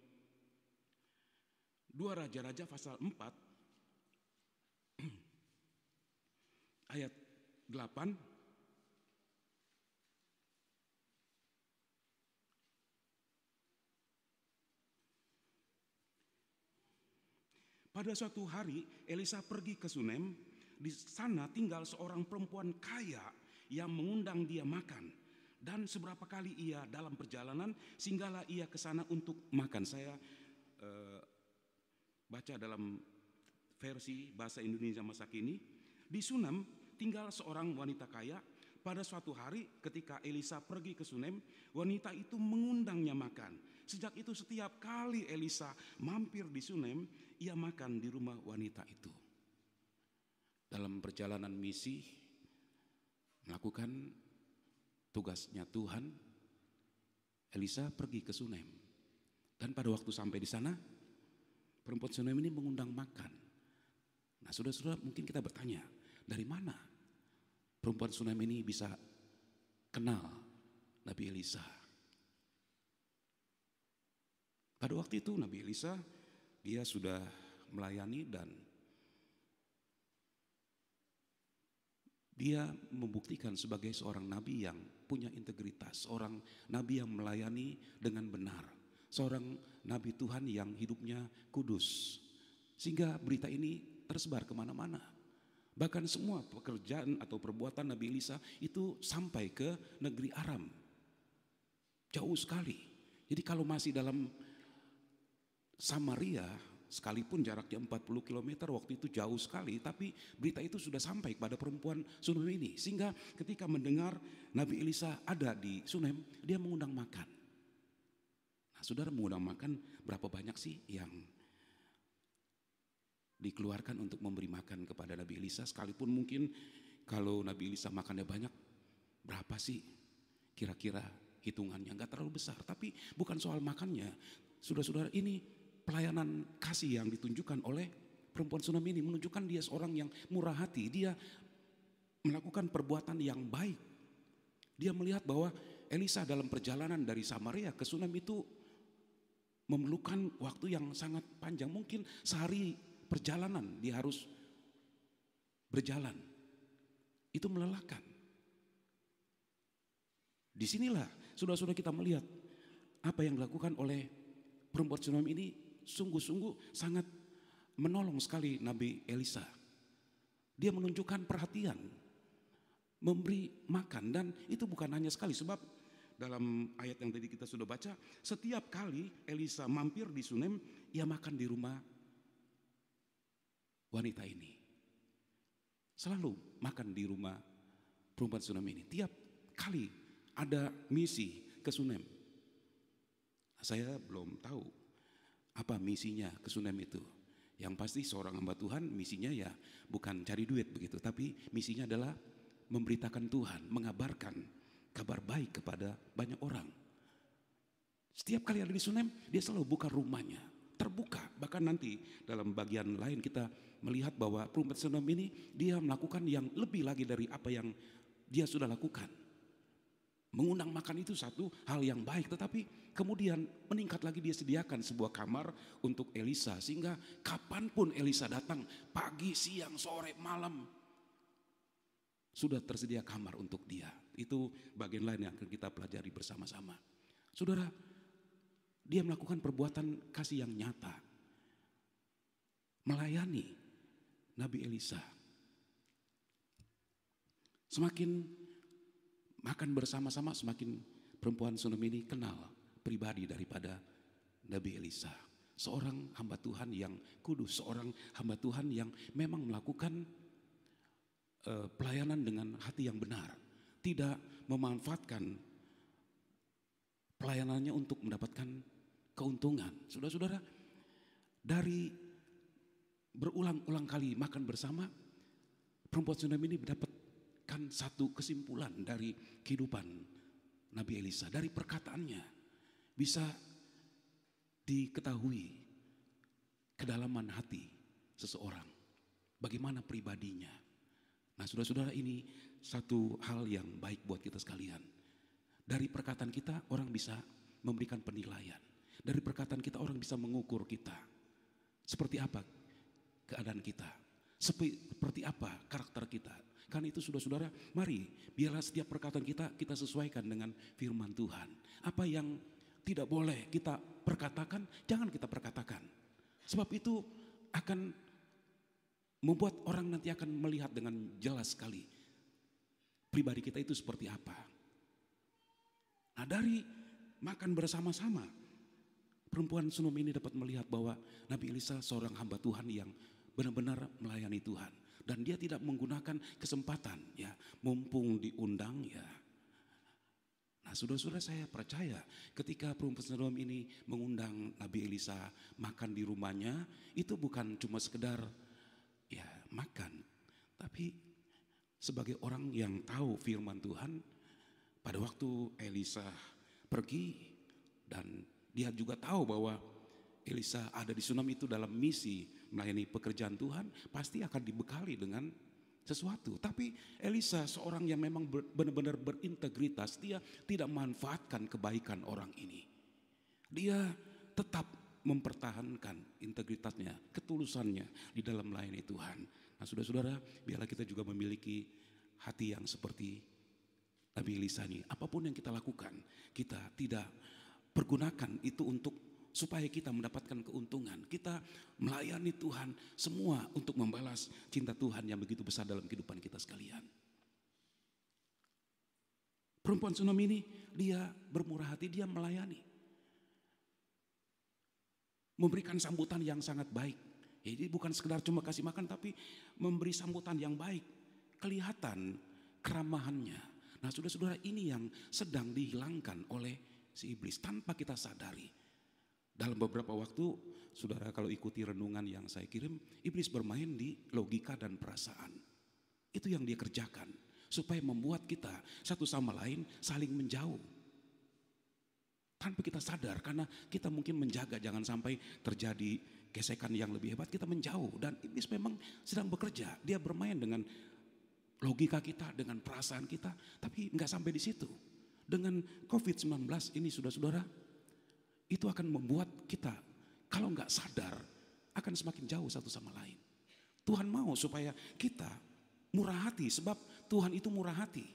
2 Raja-Raja pasal 4 ayat 8. Pada suatu hari Elisa pergi ke Sunem. Di sana tinggal seorang perempuan kaya yang mengundang dia makan. Dan seberapa kali ia dalam perjalanan, singgahlah ia ke sana untuk makan. Saya baca dalam versi bahasa Indonesia masa kini. Di Sunem tinggal seorang wanita kaya. Pada suatu hari ketika Elisa pergi ke Sunem, wanita itu mengundangnya makan. Sejak itu setiap kali Elisa mampir di Sunem, ia makan di rumah wanita itu. Dalam perjalanan misi melakukan tugasnya Tuhan, Elisa pergi ke Sunem. Dan pada waktu sampai di sana, perempuan Sunem ini mengundang makan. Nah, saudara-saudara, mungkin kita bertanya, dari mana perempuan Sunem ini bisa kenal Nabi Elisa? Pada waktu itu Nabi Elisa, dia sudah melayani dan dia membuktikan sebagai seorang nabi yang punya integritas, seorang nabi yang melayani dengan benar, seorang nabi Tuhan yang hidupnya kudus. Sehingga berita ini tersebar kemana-mana. Bahkan semua pekerjaan atau perbuatan Nabi Elisa itu sampai ke negeri Aram. jauh sekali. Jadi kalau masih dalam Samaria, sekalipun jaraknya 40 km waktu itu jauh sekali, tapi berita itu sudah sampai kepada perempuan Sunem ini. Sehingga ketika mendengar Nabi Elisa ada di Sunem, dia mengundang makan. Nah, saudara, mengundang makan, berapa banyak sih yang dikeluarkan untuk memberi makan kepada Nabi Elisa? Sekalipun mungkin kalau Nabi Elisa makannya banyak, berapa sih kira-kira hitungannya? Enggak terlalu besar, tapi bukan soal makannya. Saudara-saudara, ini pelayanan kasih yang ditunjukkan oleh perempuan Sunem ini, menunjukkan dia seorang yang murah hati. Dia melakukan perbuatan yang baik. Dia melihat bahwa Elisa dalam perjalanan dari Samaria ke Sunem itu memerlukan waktu yang sangat panjang. Mungkin sehari perjalanan dia harus berjalan. Itu melelahkan. Disinilah saudara-saudara kita melihat apa yang dilakukan oleh perempuan Sunem ini sungguh-sungguh sangat menolong sekali Nabi Elisa. Dia menunjukkan perhatian, memberi makan, dan itu bukan hanya sekali, sebab dalam ayat yang tadi kita sudah baca, setiap kali Elisa mampir di Sunem, ia makan di rumah wanita ini. Selalu makan di rumah perempuan Sunem ini. Tiap kali ada misi ke Sunem. Saya belum tahu apa misinya ke Sunem itu. Yang pasti seorang hamba Tuhan misinya ya bukan cari duit begitu, tapi misinya adalah memberitakan Tuhan, mengabarkan kabar baik kepada banyak orang. Setiap kali ada di Sunem, dia selalu buka rumahnya, terbuka. Bahkan nanti dalam bagian lain kita melihat bahwa perempuan Sunem ini dia melakukan yang lebih lagi dari apa yang dia sudah lakukan. Mengundang makan itu satu hal yang baik, tetapi kemudian meningkat lagi, dia sediakan sebuah kamar untuk Elisa, sehingga kapanpun Elisa datang, pagi, siang, sore, malam, sudah tersedia kamar untuk dia. Itu bagian lain yang akan kita pelajari bersama-sama. Saudara, dia melakukan perbuatan kasih yang nyata, melayani Nabi Elisa. Semakin makan bersama-sama, semakin perempuan Sunem ini kenal pribadi daripada Nabi Elisa. Seorang hamba Tuhan yang kudus, seorang hamba Tuhan yang memang melakukan pelayanan dengan hati yang benar. Tidak memanfaatkan pelayanannya untuk mendapatkan keuntungan. Saudara-saudara, dari berulang-ulang kali makan bersama, perempuan Sunem ini mendapat satu kesimpulan dari kehidupan Nabi Elisa. Dari perkataannya bisa diketahui kedalaman hati seseorang, bagaimana pribadinya. Nah, saudara-saudara, ini satu hal yang baik buat kita sekalian. Dari perkataan kita orang bisa memberikan penilaian. Dari perkataan kita orang bisa mengukur kita. Seperti apa keadaan kita, seperti apa karakter kita. Karena itu saudara-saudara, mari biarlah setiap perkataan kita sesuaikan dengan firman Tuhan. Apa yang tidak boleh kita perkatakan, jangan kita perkatakan. Sebab itu akan membuat orang nanti akan melihat dengan jelas sekali pribadi kita itu seperti apa. Nah, dari makan bersama-sama, perempuan Sunem ini dapat melihat bahwa Nabi Elisa seorang hamba Tuhan yang benar-benar melayani Tuhan. Dan dia tidak menggunakan kesempatan, ya, mumpung diundang, ya. Nah, saudara-saudara, saya percaya ketika perempuan Sunem ini mengundang Nabi Elisa makan di rumahnya, itu bukan cuma sekedar ya makan, tapi sebagai orang yang tahu firman Tuhan. Pada waktu Elisa pergi dan dia juga tahu bahwa Elisa ada di Sunem itu dalam misi melayani pekerjaan Tuhan, pasti akan dibekali dengan sesuatu. Tapi Elisa seorang yang memang benar-benar berintegritas, dia tidak memanfaatkan kebaikan orang ini. Dia tetap mempertahankan integritasnya, ketulusannya di dalam melayani Tuhan. Nah, saudara-saudara, biarlah kita juga memiliki hati yang seperti Nabi Elisa ini. Apapun yang kita lakukan, kita tidak pergunakan itu untuk supaya kita mendapatkan keuntungan. Kita melayani Tuhan semua untuk membalas cinta Tuhan yang begitu besar dalam kehidupan kita sekalian. Perempuan Sunam ini dia bermurah hati, dia melayani. Memberikan sambutan yang sangat baik. Jadi bukan sekedar cuma kasih makan, tapi memberi sambutan yang baik. Kelihatan keramahannya. Nah saudara-saudara, ini yang sedang dihilangkan oleh si iblis tanpa kita sadari. Dalam beberapa waktu, saudara kalau ikuti renungan yang saya kirim, iblis bermain di logika dan perasaan. Itu yang dia kerjakan, supaya membuat kita satu sama lain saling menjauh. Tanpa kita sadar, karena kita mungkin menjaga jangan sampai terjadi gesekan yang lebih hebat, kita menjauh. Dan iblis memang sedang bekerja, dia bermain dengan logika kita, dengan perasaan kita, tapi nggak sampai di situ. Dengan COVID-19 ini saudara-saudara, itu akan membuat kita kalau nggak sadar akan semakin jauh satu sama lain. Tuhan mau supaya kita murah hati, sebab Tuhan itu murah hati.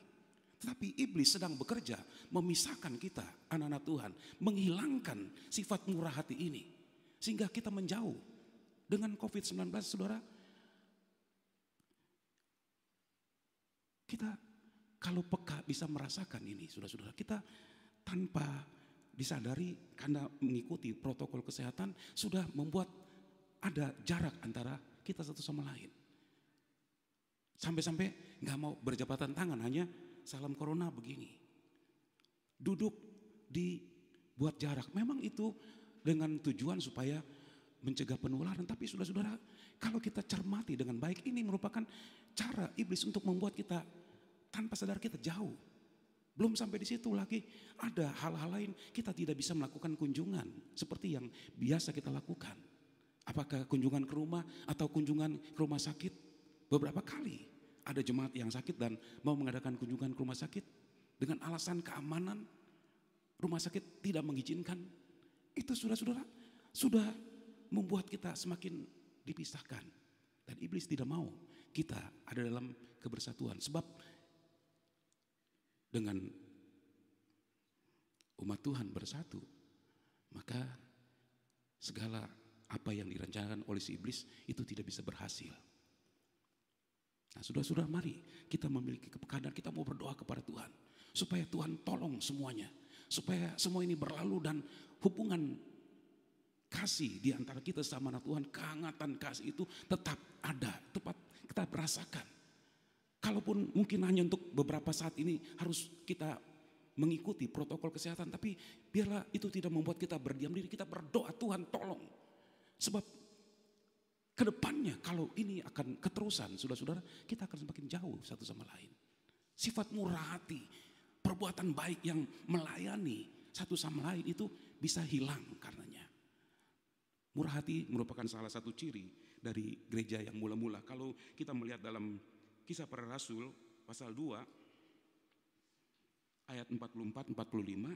Tetapi iblis sedang bekerja memisahkan kita anak-anak Tuhan, menghilangkan sifat murah hati ini. Sehingga kita menjauh. Dengan COVID-19 saudara, kita kalau peka bisa merasakan ini saudara-saudara. Kita tanpa disadari karena mengikuti protokol kesehatan sudah membuat ada jarak antara kita satu sama lain. Sampai-sampai gak mau berjabatan tangan, hanya salam corona begini. Duduk dibuat jarak. Memang itu dengan tujuan supaya mencegah penularan. Tapi saudara-saudara, kalau kita cermati dengan baik, ini merupakan cara iblis untuk membuat kita tanpa sadar kita jauh. Belum sampai di situ lagi, ada hal-hal lain, kita tidak bisa melakukan kunjungan seperti yang biasa kita lakukan. Apakah kunjungan ke rumah atau kunjungan ke rumah sakit? Beberapa kali ada jemaat yang sakit dan mau mengadakan kunjungan ke rumah sakit dengan alasan keamanan, rumah sakit tidak mengizinkan. Itu saudara-saudara sudah membuat kita semakin dipisahkan. Dan iblis tidak mau kita ada dalam kebersatuan. Sebab dengan umat Tuhan bersatu, maka segala apa yang direncanakan oleh si iblis itu tidak bisa berhasil. Nah saudara-saudara, mari kita memiliki kepekaan, kita mau berdoa kepada Tuhan supaya Tuhan tolong semuanya, supaya semua ini berlalu dan hubungan kasih di antara kita sama anak Tuhan, kehangatan kasih itu tetap ada, tetap kita rasakan. Kalaupun mungkin hanya untuk beberapa saat ini harus kita mengikuti protokol kesehatan, tapi biarlah itu tidak membuat kita berdiam diri, kita berdoa Tuhan tolong. Sebab kedepannya kalau ini akan keterusan, saudara-saudara, kita akan semakin jauh satu sama lain. Sifat murah hati, perbuatan baik yang melayani satu sama lain itu bisa hilang karenanya. Murah hati merupakan salah satu ciri dari gereja yang mula-mula. Kalau kita melihat dalam Kisah Para Rasul pasal 2 ayat 44-45,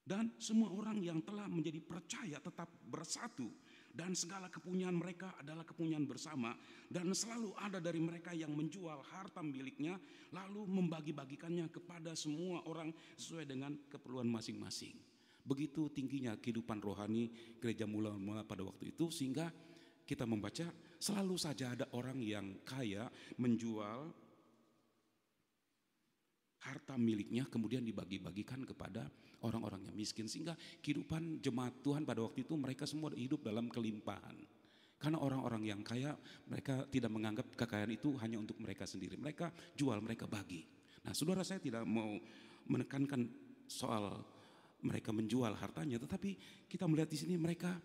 dan semua orang yang telah menjadi percaya tetap bersatu, dan segala kepunyaan mereka adalah kepunyaan bersama, dan selalu ada dari mereka yang menjual harta miliknya lalu membagi-bagikannya kepada semua orang sesuai dengan keperluan masing-masing. Begitu tingginya kehidupan rohani gereja mula-mula pada waktu itu, sehingga kita membaca selalu saja ada orang yang kaya menjual harta miliknya kemudian dibagi-bagikan kepada orang-orang yang miskin. Sehingga kehidupan jemaat Tuhan pada waktu itu mereka semua hidup dalam kelimpahan. Karena orang-orang yang kaya mereka tidak menganggap kekayaan itu hanya untuk mereka sendiri. Mereka jual, mereka bagi. Nah saudara, saya tidak mau menekankan soal mereka menjual hartanya, tetapi kita melihat di sini mereka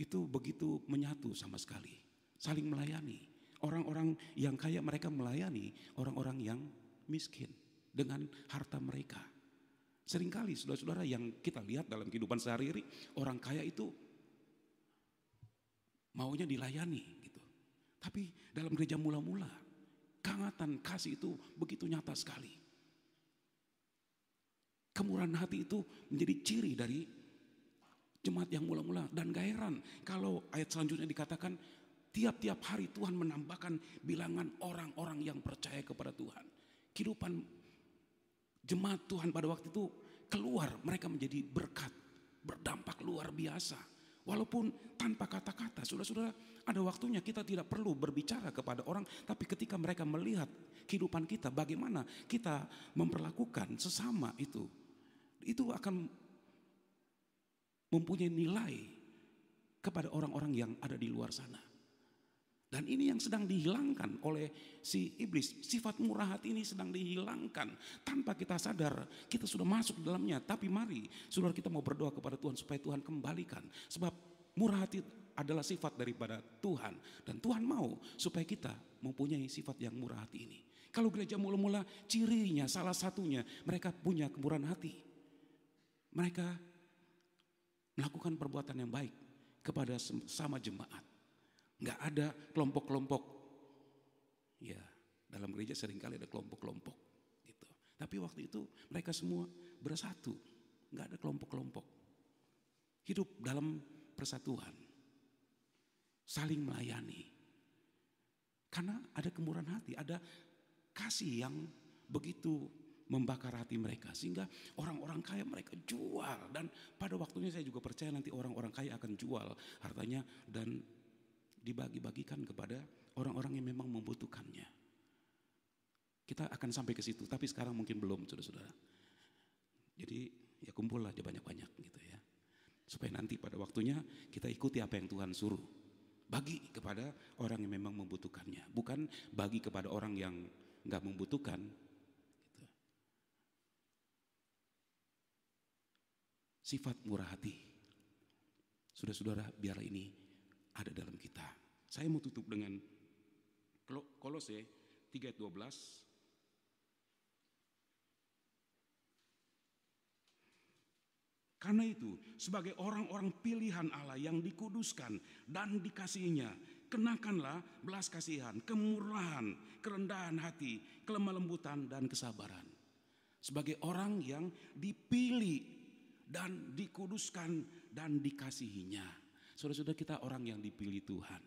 itu begitu menyatu sama sekali, saling melayani. Orang-orang yang kaya mereka melayani orang-orang yang miskin dengan harta mereka. Seringkali saudara-saudara yang kita lihat dalam kehidupan sehari-hari, orang kaya itu maunya dilayani gitu. Tapi dalam gereja mula-mula, kehangatan kasih itu begitu nyata sekali. Kemurahan hati itu menjadi ciri dari jemaat yang mula-mula. Dan gak heran kalau ayat selanjutnya dikatakan tiap-tiap hari Tuhan menambahkan bilangan orang-orang yang percaya kepada Tuhan. Kehidupan jemaat Tuhan pada waktu itu keluar, mereka menjadi berkat, berdampak luar biasa. Walaupun tanpa kata-kata, saudara-saudara, ada waktunya kita tidak perlu berbicara kepada orang, tapi ketika mereka melihat kehidupan kita, bagaimana kita memperlakukan sesama itu akan mempunyai nilai kepada orang-orang yang ada di luar sana. Dan ini yang sedang dihilangkan oleh si iblis. Sifat murah hati ini sedang dihilangkan. Tanpa kita sadar, kita sudah masuk dalamnya. Tapi mari, saudara, kita mau berdoa kepada Tuhan supaya Tuhan kembalikan. Sebab murah hati adalah sifat daripada Tuhan. Dan Tuhan mau supaya kita mempunyai sifat yang murah hati ini. Kalau gereja mula-mula, cirinya salah satunya mereka punya kemurahan hati. Mereka melakukan perbuatan yang baik kepada sama jemaat. Nggak ada kelompok-kelompok. Ya, dalam gereja seringkali ada kelompok-kelompok gitu. Tapi waktu itu mereka semua bersatu, nggak ada kelompok-kelompok. Hidup dalam persatuan, saling melayani. Karena ada kemurahan hati, ada kasih yang begitu membakar hati mereka. Sehingga orang-orang kaya mereka jual. Dan pada waktunya saya juga percaya nanti orang-orang kaya akan jual hartanya dan dibagi-bagikan kepada orang-orang yang memang membutuhkannya. Kita akan sampai ke situ, tapi sekarang mungkin belum, saudara-saudara. Jadi ya kumpul aja banyak-banyak gitu ya. Supaya nanti pada waktunya kita ikuti apa yang Tuhan suruh. Bagi kepada orang yang memang membutuhkannya, bukan bagi kepada orang yang nggak membutuhkan. Gitu. Sifat murah hati, saudara-saudara, biarlah ini ada dalam kita. Saya mau tutup dengan Kolose 3:12. Karena itu, sebagai orang-orang pilihan Allah yang dikuduskan dan dikasihinya, kenakanlah belas kasihan, kemurahan, kerendahan hati, kelemah lembutan dan kesabaran. Sebagai orang yang dipilih dan dikuduskan dan dikasihinya. Saudara-saudara, kita orang yang dipilih Tuhan.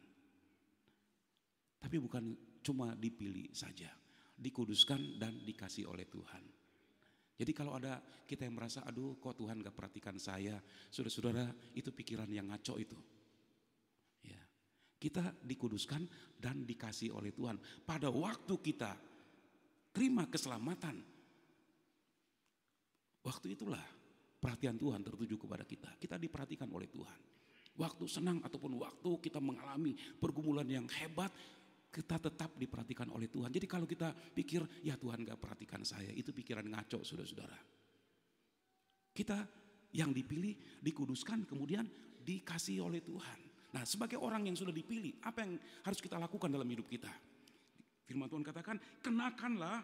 Tapi bukan cuma dipilih saja, dikuduskan dan dikasih oleh Tuhan. Jadi kalau ada kita yang merasa, aduh kok Tuhan gak perhatikan saya, saudara-saudara, itu pikiran yang ngaco itu. Ya. Kita dikuduskan dan dikasih oleh Tuhan. Pada waktu kita terima keselamatan, waktu itulah perhatian Tuhan tertuju kepada kita. Kita diperhatikan oleh Tuhan. Waktu senang ataupun waktu kita mengalami pergumulan yang hebat, kita tetap diperhatikan oleh Tuhan. Jadi kalau kita pikir, ya Tuhan gak perhatikan saya, itu pikiran ngaco, saudara-saudara. Kita yang dipilih, dikuduskan, kemudian dikasih oleh Tuhan. Nah, sebagai orang yang sudah dipilih, apa yang harus kita lakukan dalam hidup kita? Firman Tuhan katakan, kenakanlah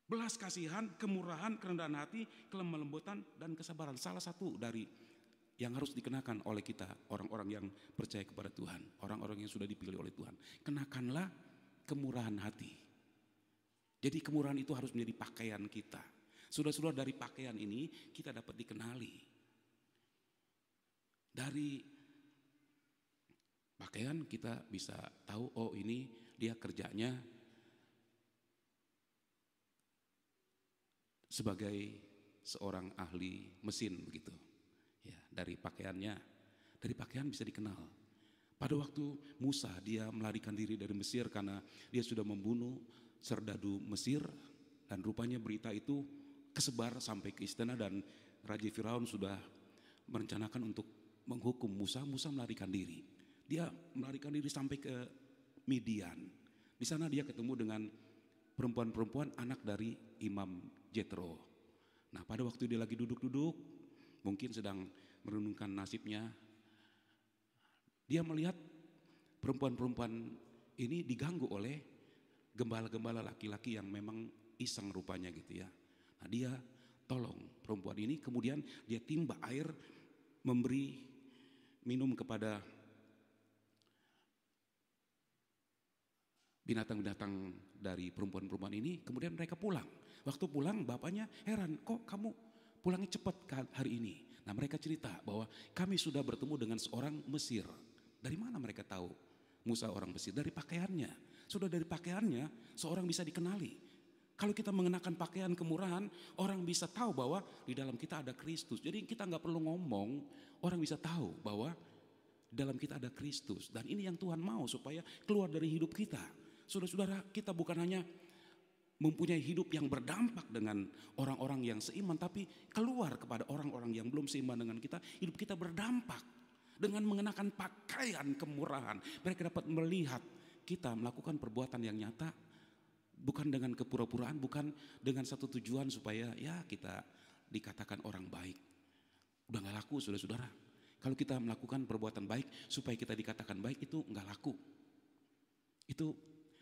belas kasihan, kemurahan, kerendahan hati, kelemah lembutan, dan kesabaran. Salah satu dari yang harus dikenakan oleh kita, orang-orang yang percaya kepada Tuhan, orang-orang yang sudah dipilih oleh Tuhan. Kenakanlah kemurahan hati. Jadi kemurahan itu harus menjadi pakaian kita. Saudara-saudara, dari pakaian ini kita dapat dikenali. Dari pakaian kita bisa tahu, oh ini dia kerjanya sebagai seorang ahli mesin begitu. Ya, dari pakaiannya, dari pakaian bisa dikenal. Pada waktu Musa, dia melarikan diri dari Mesir karena dia sudah membunuh serdadu Mesir, dan rupanya berita itu kesebar sampai ke istana dan Raja Firaun sudah merencanakan untuk menghukum Musa. Musa melarikan diri. Dia melarikan diri sampai ke Midian. Di sana dia ketemu dengan perempuan-perempuan anak dari Imam Jethro. Nah, pada waktu dia lagi duduk-duduk, mungkin sedang merenungkan nasibnya, dia melihat perempuan-perempuan ini diganggu oleh gembala-gembala laki-laki yang memang iseng rupanya gitu ya. Nah, dia tolong perempuan ini, kemudian dia timba air, memberi minum kepada binatang-binatang dari perempuan-perempuan ini, kemudian mereka pulang. Waktu pulang bapaknya heran, kok kamu pulangnya cepat hari ini. Nah, mereka cerita bahwa kami sudah bertemu dengan seorang Mesir. Dari mana mereka tahu Musa orang Mesir? Dari pakaiannya. Sudah dari pakaiannya seorang bisa dikenali. Kalau kita mengenakan pakaian kemurahan, orang bisa tahu bahwa di dalam kita ada Kristus. Jadi kita nggak perlu ngomong, orang bisa tahu bahwa dalam kita ada Kristus. Dan ini yang Tuhan mau supaya keluar dari hidup kita. Saudara-saudara, kita bukan hanya mempunyai hidup yang berdampak dengan orang-orang yang seiman, tapi keluar kepada orang-orang yang belum seiman dengan kita. Hidup kita berdampak dengan mengenakan pakaian kemurahan. Mereka dapat melihat kita melakukan perbuatan yang nyata, bukan dengan kepura-puraan, bukan dengan satu tujuan supaya ya kita dikatakan orang baik. Udah gak laku saudara-saudara. Kalau kita melakukan perbuatan baik supaya kita dikatakan baik, itu gak laku. Itu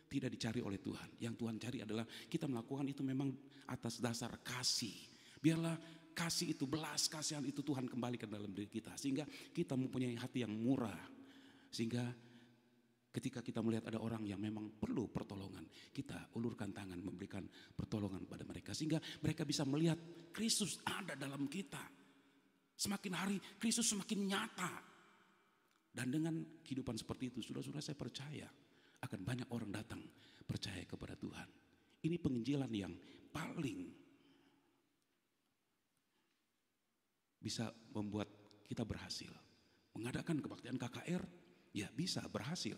tidak dicari oleh Tuhan. Yang Tuhan cari adalah kita melakukan itu memang atas dasar kasih. Biarlah kasih itu, belas kasihan itu Tuhan kembalikan dalam diri kita. Sehingga kita mempunyai hati yang murah. Sehingga ketika kita melihat ada orang yang memang perlu pertolongan, kita ulurkan tangan memberikan pertolongan pada mereka. Sehingga mereka bisa melihat Kristus ada dalam kita. Semakin hari Kristus semakin nyata. Dan dengan kehidupan seperti itu, saudara-saudara, saya percaya akan banyak orang datang percaya kepada Tuhan. Ini penginjilan yang paling bisa membuat kita berhasil. Mengadakan kebaktian KKR, ya bisa berhasil.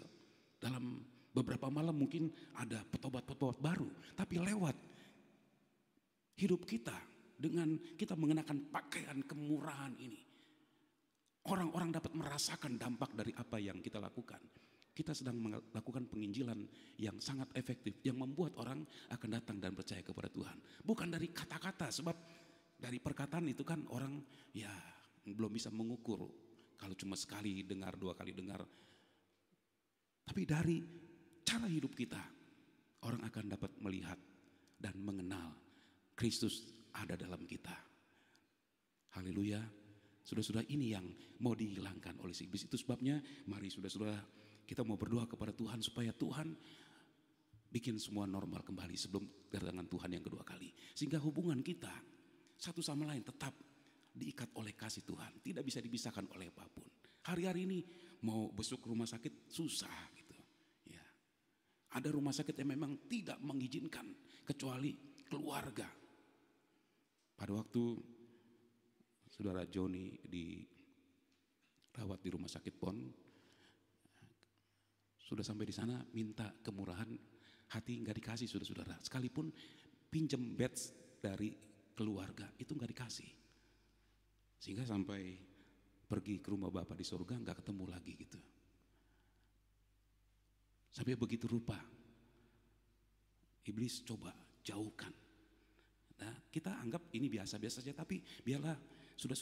Dalam beberapa malam mungkin ada petobat-petobat baru. Tapi lewat hidup kita dengan kita mengenakan pakaian kemurahan ini, orang-orang dapat merasakan dampak dari apa yang kita lakukan. Kita sedang melakukan penginjilan yang sangat efektif, yang membuat orang akan datang dan percaya kepada Tuhan. Bukan dari kata-kata, sebab dari perkataan itu kan orang ya belum bisa mengukur. Kalau cuma sekali dengar, dua kali dengar. Tapi dari cara hidup kita, orang akan dapat melihat dan mengenal Kristus ada dalam kita. Haleluya. Saudara-saudara, ini yang mau dihilangkan oleh si iblis. Itu sebabnya mari saudara-saudara kita mau berdoa kepada Tuhan supaya Tuhan bikin semua normal kembali sebelum kedatangan Tuhan yang kedua kali. Sehingga hubungan kita satu sama lain tetap diikat oleh kasih Tuhan. Tidak bisa dipisahkan oleh apapun. Hari-hari ini mau besuk rumah sakit susah gitu. Ya. Ada rumah sakit yang memang tidak mengizinkan kecuali keluarga. Pada waktu saudara Joni dirawat di rumah sakit PON, sudah sampai di sana minta kemurahan hati, nggak dikasih saudara-saudara. Sekalipun pinjam beds dari keluarga itu nggak dikasih. Sehingga sampai pergi ke rumah Bapa di surga nggak ketemu lagi gitu. Sampai begitu rupa iblis coba jauhkan. Nah, kita anggap ini biasa-biasa saja, tapi biarlah sudah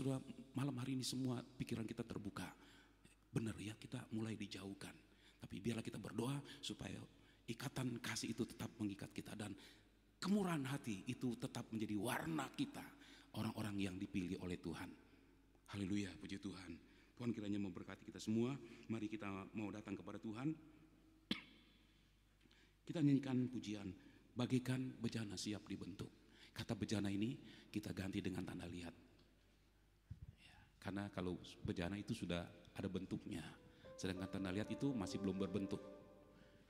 malam hari ini semua pikiran kita terbuka. Benar ya, kita mulai dijauhkan. Tapi biarlah kita berdoa supaya ikatan kasih itu tetap mengikat kita dan kemurahan hati itu tetap menjadi warna kita, orang-orang yang dipilih oleh Tuhan. Haleluya, puji Tuhan. Tuhan kiranya memberkati kita semua. Mari kita mau datang kepada Tuhan. Kita nyanyikan pujian, bagaikan bejana siap dibentuk. Kata bejana ini kita ganti dengan tanda lihat. Ya, karena kalau bejana itu sudah ada bentuknya. Sedangkan tanda lihat itu masih belum berbentuk.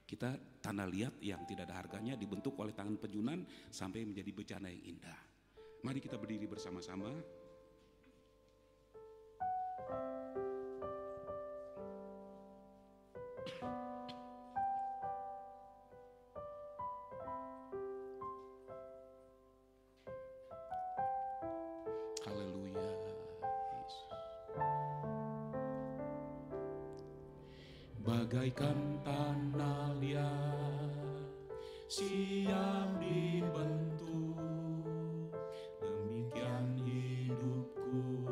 Kita tanda lihat yang tidak ada harganya dibentuk oleh tangan penjunan sampai menjadi bejana yang indah. Mari kita berdiri bersama-sama. Haleluya. Bagaikan tanah liat siap dibentuk, demikian hidupku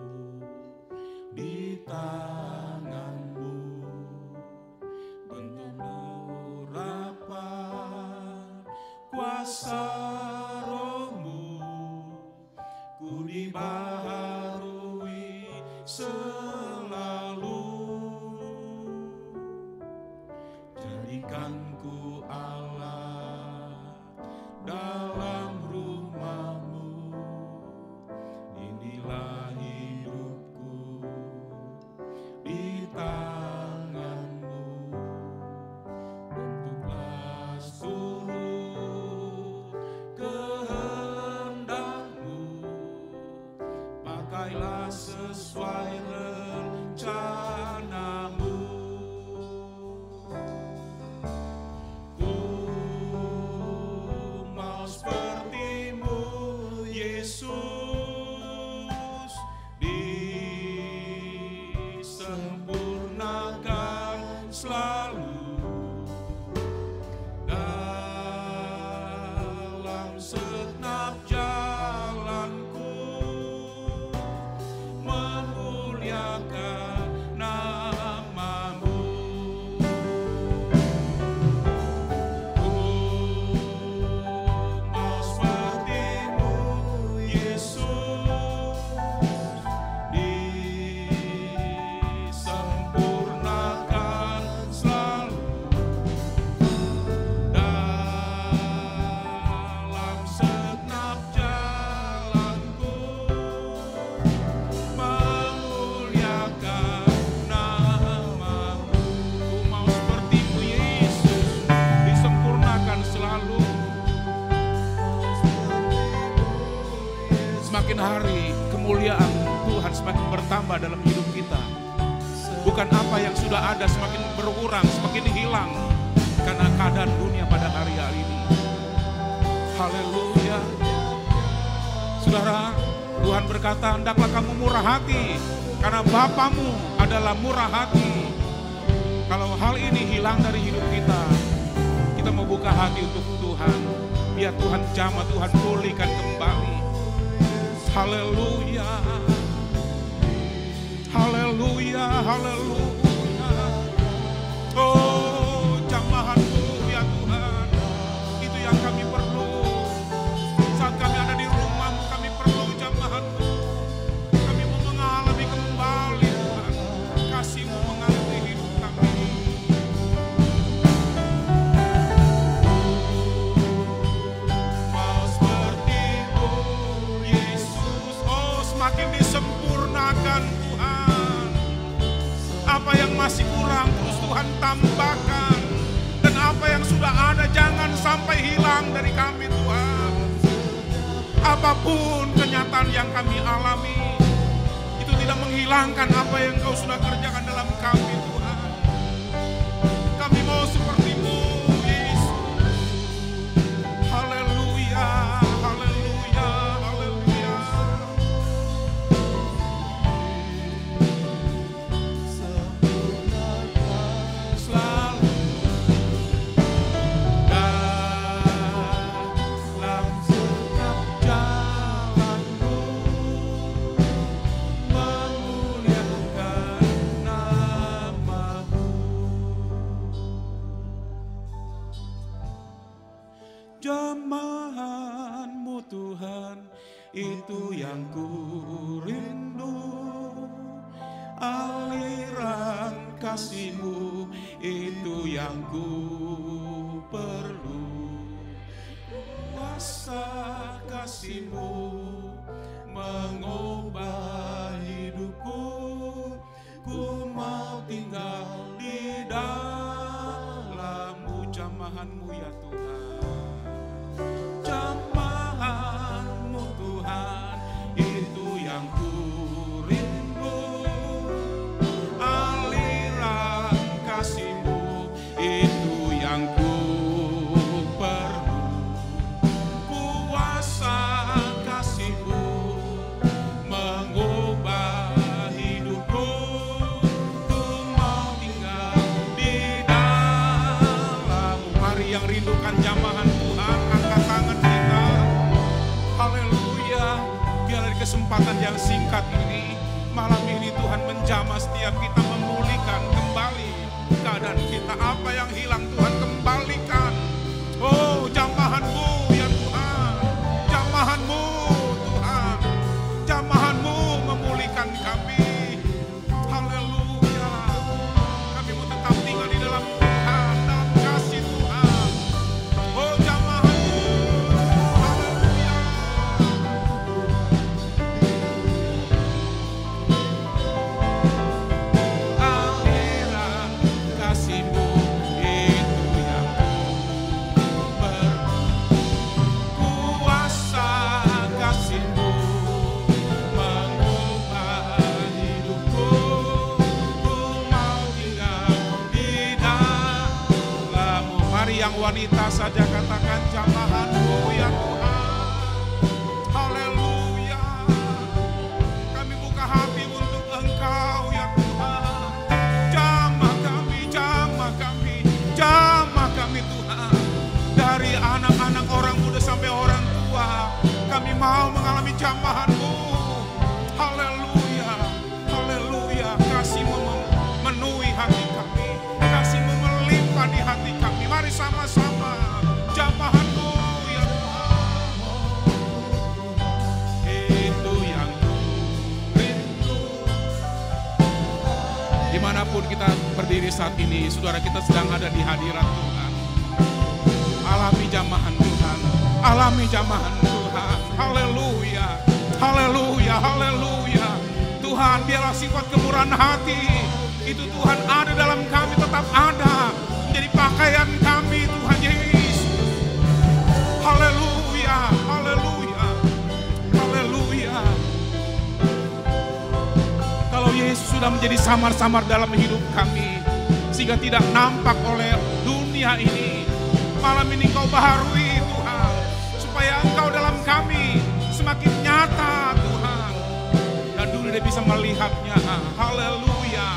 di tanganmu, bentuk urapan kuasa rohmu, ku dibaharui selalu. Jadikanku Allah dalam rumahmu, inilah hidupku di tanganmu. Bentuklah seluruh segenap jalanku memuliakan nama-Mu. Ku mau seperti-Mu, Yesus, disempurnakan selalu dalam segenap jalanku, memuliakan nama-Mu. Ku mau seperti-Mu, Yesus, disempurnakan selalu. Semakin hari kemuliaan Tuhan semakin bertambah dalam hidup kita. Bukan apa yang sudah ada semakin berkurang, semakin hilang karena keadaan dunia pada hari ini. Haleluya. Saudara, Tuhan berkata, hendaklah kamu murah hati karena Bapamu adalah murah hati. Kalau hal ini hilang dari hidup kita mau buka hati untuk Tuhan. Biar Tuhan jamah, Tuhan pulihkan kembali. Haleluya. Haleluya, haleluya. Oh, jamahan-Mu ya Tuhan, itu yang kami perlu. Saat kami ada di rumah-Mu, kami perlu jamahan-Mu. Kami mau mengalami kembali Tuhan, kasih-Mu mengalir hidup kami. Mau seperti-Mu, Yesus. Oh, semakin disempurnakan Tuhan. Apa yang masih kurang terus Tuhan tambahkan. Dan apa yang sudah ada jangan sampai hilang dari kami Tuhan. Apapun kenyataan yang kami alami, itu tidak menghilangkan apa yang Kau sudah kerjakan dalam kami Tuhan. Kami mau seperti-Mu, Yesus. Haleluya, haleluya, haleluya. Selalu dalam setiap jalanku memuliakan nama-Mu. Jamahan-Mu Tuhan, itu yang ku rindu. Aliran kasih-Mu, itu yang ku perlu. Kuasa kasih-Mu mengubah hidupku. Ku mau tinggal di dalam-Mu. Jamahan-Mu ya Tuhan. Jamahan-Mu Tuhan, itu yang ku rindu. Aliran kasih-Mu, itu yang ku perlu. Kuasa kasih-Mu mengubah hidupku. Ku mau tinggal di dalam-Mu. Mari yang rindukan jamahan Tuhan, angkat tangan kita. Haleluya. Biar di kesempatan yang singkat ini, malam ini Tuhan menjamah setiap kita, memulihkan kembali keadaan kita. Apa yang hilang Tuhan kembalikan. Oh, jamahan-Mu ya Tuhan. Jamahan-Mu Tuhan. Jamahan-Mu memulihkan kami. Haleluya. Kami mau tetap tinggal di dalam Tuhan, dalam kasih Tuhan. Oh, jamahan-Mu. Haleluya. Aliran kasih-Mu, itu yang ku perlu. Kuasa kasih-Mu mengubah hidupku. Ku mau tinggal di dalam-Mu. Mari yang wanita saja katakan, jamahan-Mu ya Tuhan. Haleluya. Kami buka hati untuk Engkau ya Tuhan. Jamah kami, jamah kami, jamah kami Tuhan. Dari anak-anak, orang muda sampai orang tua. Kami mau mengalami jamahan-Mu. Haleluya, haleluya. Kasih-Mu memenuhi hati kami, kasih-Mu melimpah di hati kami. Mari sama-sama jamahan-Mu ya Tuhan. Itu yang ku rindu. Dimanapun kita berdiri saat ini, saudara, kita sedang ada di hadirat Tuhan. Alami jamahan Tuhan, alami jamahan Tuhan. Haleluya, haleluya, haleluya. Tuhan, biarlah sifat kemurahan hati itu Tuhan ada dalam kami, tetap ada menjadi pakaian kami Tuhan Yesus. Haleluya, haleluya, haleluya. Kalau Yesus sudah menjadi samar-samar dalam hidup kami, sehingga tidak nampak oleh dunia ini, malam ini Engkau baharui Tuhan, supaya Engkau dalam kami semakin nyata Tuhan, dan dunia bisa melihatnya. Haleluya.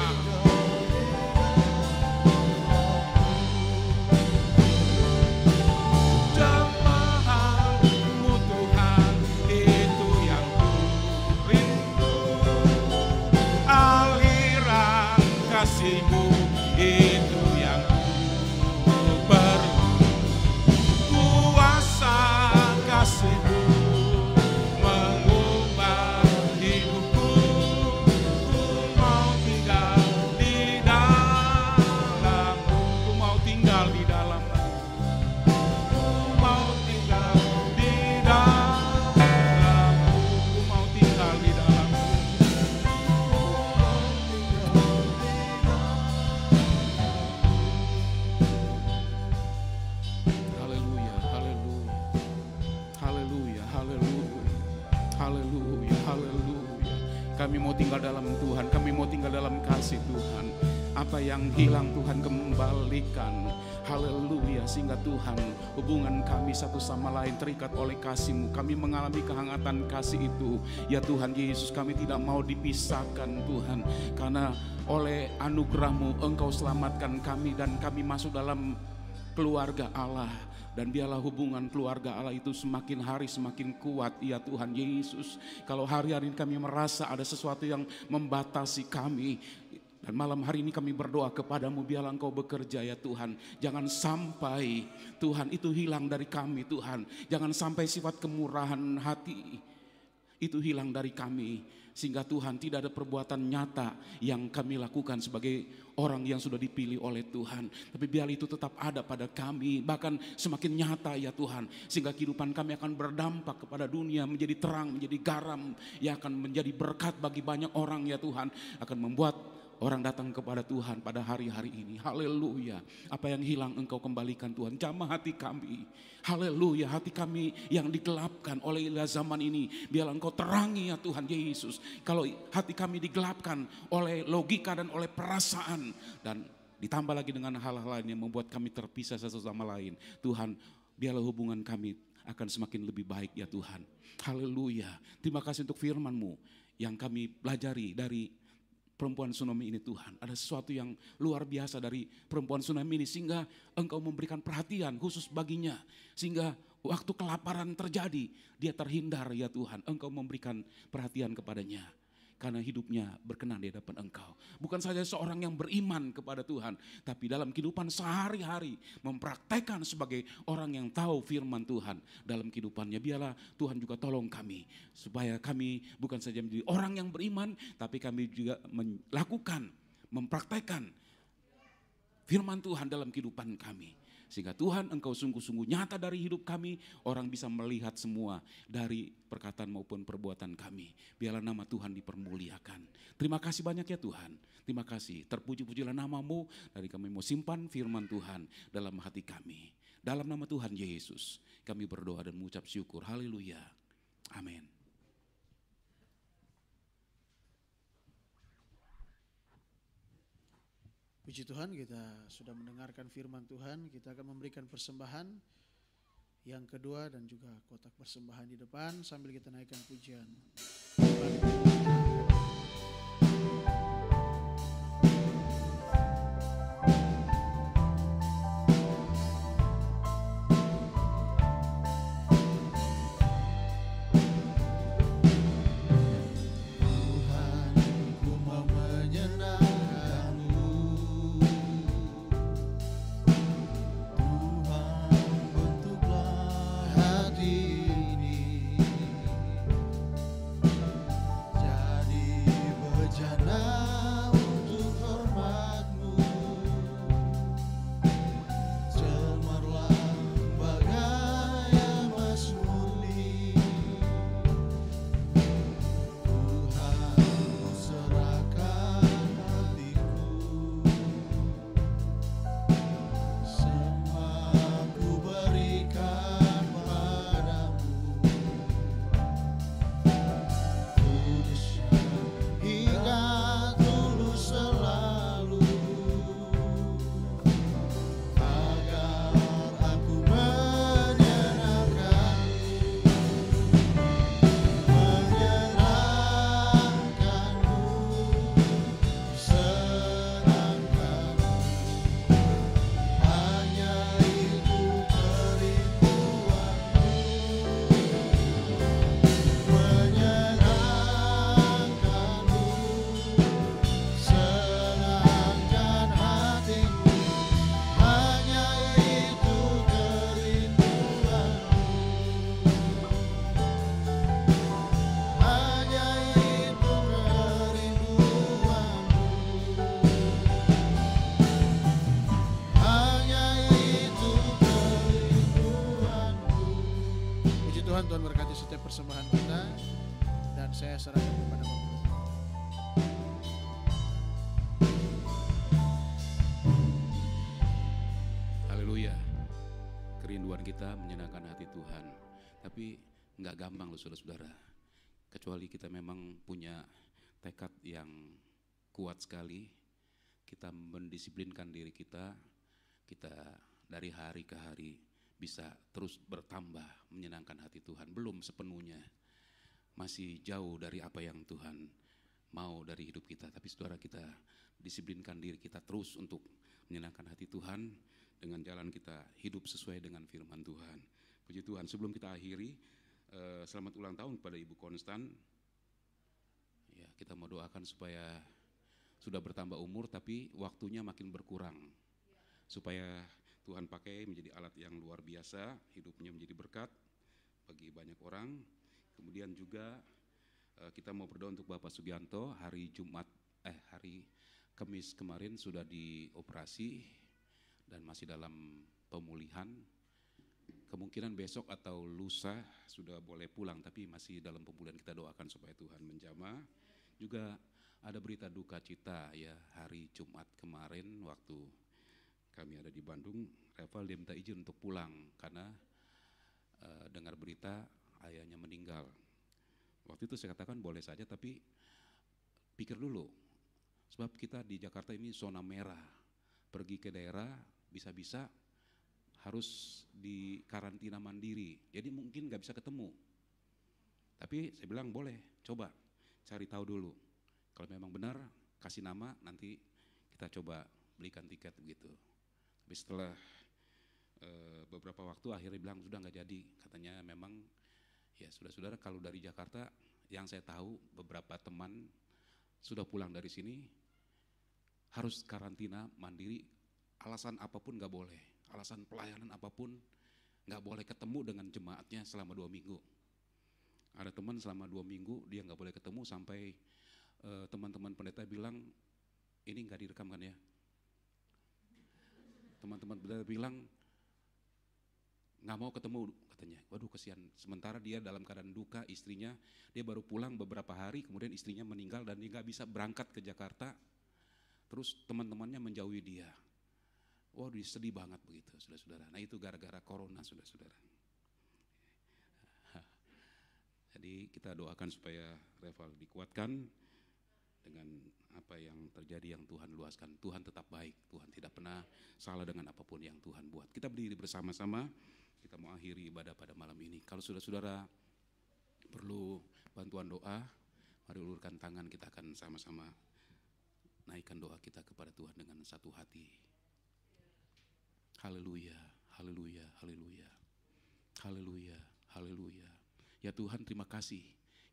Jamahan-Mu Tuhan, itu yang ku rindu. Aliran kasih-Mu itu yang ku perlu. Kuasa kasih-Mu mengubah hidupku. Ku mau tinggal di dalam-Mu. Ku mau tinggal di dalam-Mu. Ku mau tinggal di dalam-Mu. Ku mau tinggal di dalam-Mu. Haleluya, haleluya, haleluya, haleluya, haleluya, haleluya. Kami mau tinggal dalam Tuhan, kami mau tinggal dalam kasih Tuhan. Apa yang hilang Tuhan kembalikan. Haleluya, sehingga Tuhan hubungan kami satu sama lain terikat oleh kasih-Mu. Kami mengalami kehangatan kasih itu. Ya Tuhan Yesus, kami tidak mau dipisahkan Tuhan. Karena oleh anugerah-Mu Engkau selamatkan kami dan kami masuk dalam keluarga Allah. Dan biarlah hubungan keluarga Allah itu semakin hari semakin kuat ya Tuhan Yesus. Kalau hari-hari ini kami merasa ada sesuatu yang membatasi kami, dan malam hari ini kami berdoa kepadamu, biarlah Engkau bekerja ya Tuhan. Jangan sampai Tuhan itu hilang dari kami Tuhan. Jangan sampai sifat kemurahan hati itu hilang dari kami. Sehingga Tuhan tidak ada perbuatan nyata yang kami lakukan sebagai orang yang sudah dipilih oleh Tuhan. Tapi biar itu tetap ada pada kami, bahkan semakin nyata ya Tuhan. Sehingga kehidupan kami akan berdampak kepada dunia, menjadi terang, menjadi garam. Yang akan menjadi berkat bagi banyak orang ya Tuhan. Akan membuat orang datang kepada Tuhan pada hari-hari ini. Haleluya. Apa yang hilang Engkau kembalikan Tuhan. Jamah hati kami. Haleluya. Hati kami yang digelapkan oleh zaman ini, biarlah Engkau terangi ya Tuhan Yesus. Kalau hati kami digelapkan oleh logika dan oleh perasaan, dan ditambah lagi dengan hal-hal lain yang membuat kami terpisah satu sama lain, Tuhan, biarlah hubungan kami akan semakin lebih baik ya Tuhan. Haleluya. Terima kasih untuk firman-Mu yang kami pelajari dari perempuan tsunami ini Tuhan. Ada sesuatu yang luar biasa dari perempuan tsunami ini, sehingga Engkau memberikan perhatian khusus baginya. Sehingga waktu kelaparan terjadi, dia terhindar ya Tuhan. Engkau memberikan perhatian kepadanya. Karena hidupnya berkenan di hadapan Engkau. Bukan saja seorang yang beriman kepada Tuhan, tapi dalam kehidupan sehari-hari mempraktekkan sebagai orang yang tahu firman Tuhan dalam kehidupannya. Biarlah Tuhan juga tolong kami, supaya kami bukan saja menjadi orang yang beriman, tapi kami juga melakukan, mempraktekkan firman Tuhan dalam kehidupan kami. Sehingga Tuhan Engkau sungguh-sungguh nyata dari hidup kami. Orang bisa melihat semua dari perkataan maupun perbuatan kami. Biarlah nama Tuhan dipermuliakan. Terima kasih banyak ya Tuhan. Terima kasih. Terpuji-pujilah nama-Mu. Dari kami mau simpan firman Tuhan dalam hati kami. Dalam nama Tuhan Yesus kami berdoa dan mengucap syukur. Haleluya. Amin. Puji Tuhan, kita sudah mendengarkan firman Tuhan. Kita akan memberikan persembahan yang kedua dan juga kotak persembahan di depan sambil kita naikkan pujian. Tuhan, Tuhan berkati setiap persembahan kita dan saya serahkan kepada Bapak. Haleluya. Kerinduan kita menyenangkan hati Tuhan. Tapi nggak gampang loh saudara-saudara. Kecuali kita memang punya tekad yang kuat sekali. Kita mendisiplinkan diri kita dari hari ke hari bisa terus bertambah menyenangkan hati Tuhan. Belum sepenuhnya, masih jauh dari apa yang Tuhan mau dari hidup kita. Tapi saudara, kita disiplinkan diri kita terus untuk menyenangkan hati Tuhan dengan jalan kita hidup sesuai dengan firman Tuhan. Puji Tuhan, sebelum kita akhiri, selamat ulang tahun kepada Ibu Konstan. Ya, kita mau doakan supaya sudah bertambah umur tapi waktunya makin berkurang. Supaya Tuhan pakai menjadi alat yang luar biasa, hidupnya menjadi berkat bagi banyak orang. Kemudian juga kita mau berdoa untuk Bapak Sugianto. Hari Kamis kemarin sudah dioperasi dan masih dalam pemulihan. Kemungkinan besok atau lusa sudah boleh pulang, tapi masih dalam pemulihan. Kita doakan supaya Tuhan menjamah. Juga ada berita duka cita ya, hari Jumat kemarin waktu kami ada di Bandung, Reval dia minta izin untuk pulang karena dengar berita ayahnya meninggal. Waktu itu saya katakan boleh saja, tapi pikir dulu, sebab kita di Jakarta ini zona merah, pergi ke daerah bisa-bisa harus di karantina mandiri, jadi mungkin gak bisa ketemu. Tapi saya bilang boleh, coba cari tahu dulu. Kalau memang benar, kasih nama, nanti kita coba belikan tiket begitu. Tapi setelah beberapa waktu akhirnya bilang sudah gak jadi. Katanya memang ya saudara-saudara, kalau dari Jakarta yang saya tahu beberapa teman sudah pulang dari sini harus karantina mandiri, alasan apapun gak boleh. Alasan pelayanan apapun, gak boleh ketemu dengan jemaatnya selama 2 minggu. Ada teman selama 2 minggu dia gak boleh ketemu sampai teman-teman pendeta bilang, ini gak direkam kan ya? Teman-teman pendeta bilang, gak mau ketemu katanya. Waduh kesian, sementara dia dalam keadaan duka, istrinya, dia baru pulang beberapa hari, kemudian istrinya meninggal dan dia gak bisa berangkat ke Jakarta. Terus teman-temannya menjauhi dia. Waduh sedih banget begitu saudara-saudara. Nah itu gara-gara corona saudara-saudara. Jadi kita doakan supaya Reval dikuatkan dengan apa yang terjadi yang Tuhan luaskan. Tuhan tetap baik, Tuhan tidak pernah salah dengan apapun yang Tuhan buat. Kita berdiri bersama-sama, kita mau akhiri ibadah pada malam ini. Kalau saudara-saudara perlu bantuan doa, mari ulurkan tangan, kita akan sama-sama naikkan doa kita kepada Tuhan dengan satu hati. Haleluya, haleluya, haleluya, haleluya, haleluya. Ya Tuhan, terima kasih.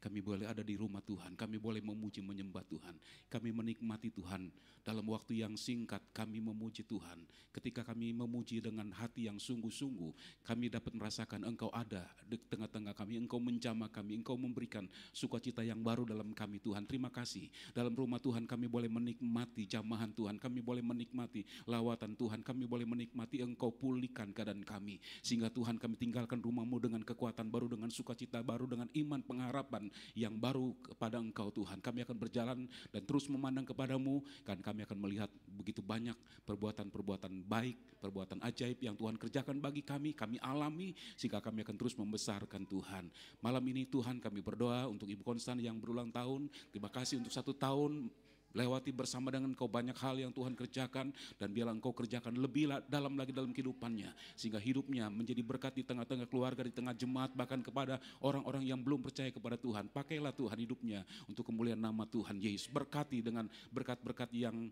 Kami boleh ada di rumah Tuhan, kami boleh memuji menyembah Tuhan, kami menikmati Tuhan. Dalam waktu yang singkat kami memuji Tuhan. Ketika kami memuji dengan hati yang sungguh-sungguh, kami dapat merasakan Engkau ada di tengah-tengah kami, Engkau menjamah kami, Engkau memberikan sukacita yang baru dalam kami Tuhan. Terima kasih. Dalam rumah Tuhan kami boleh menikmati jamahan Tuhan, kami boleh menikmati lawatan Tuhan, kami boleh menikmati Engkau pulihkan keadaan kami. Sehingga Tuhan kami tinggalkan rumah-Mu dengan kekuatan baru, dengan sukacita baru, dengan iman pengharapan yang baru kepada Engkau Tuhan. Kami akan berjalan dan terus memandang kepada-Mu, dan kami akan melihat begitu banyak perbuatan-perbuatan baik, perbuatan ajaib yang Tuhan kerjakan bagi kami alami, sehingga kami akan terus membesarkan Tuhan. Malam ini Tuhan kami berdoa untuk Ibu Konstan yang berulang tahun. Terima kasih untuk 1 tahun lewati bersama dengan Engkau banyak hal yang Tuhan kerjakan, dan biarlah Engkau kerjakan lebih dalam lagi dalam kehidupannya, sehingga hidupnya menjadi berkat di tengah-tengah keluarga, di tengah jemaat, bahkan kepada orang-orang yang belum percaya kepada Tuhan. Pakailah Tuhan hidupnya untuk kemuliaan nama Tuhan Yesus. Berkati dengan berkat-berkat yang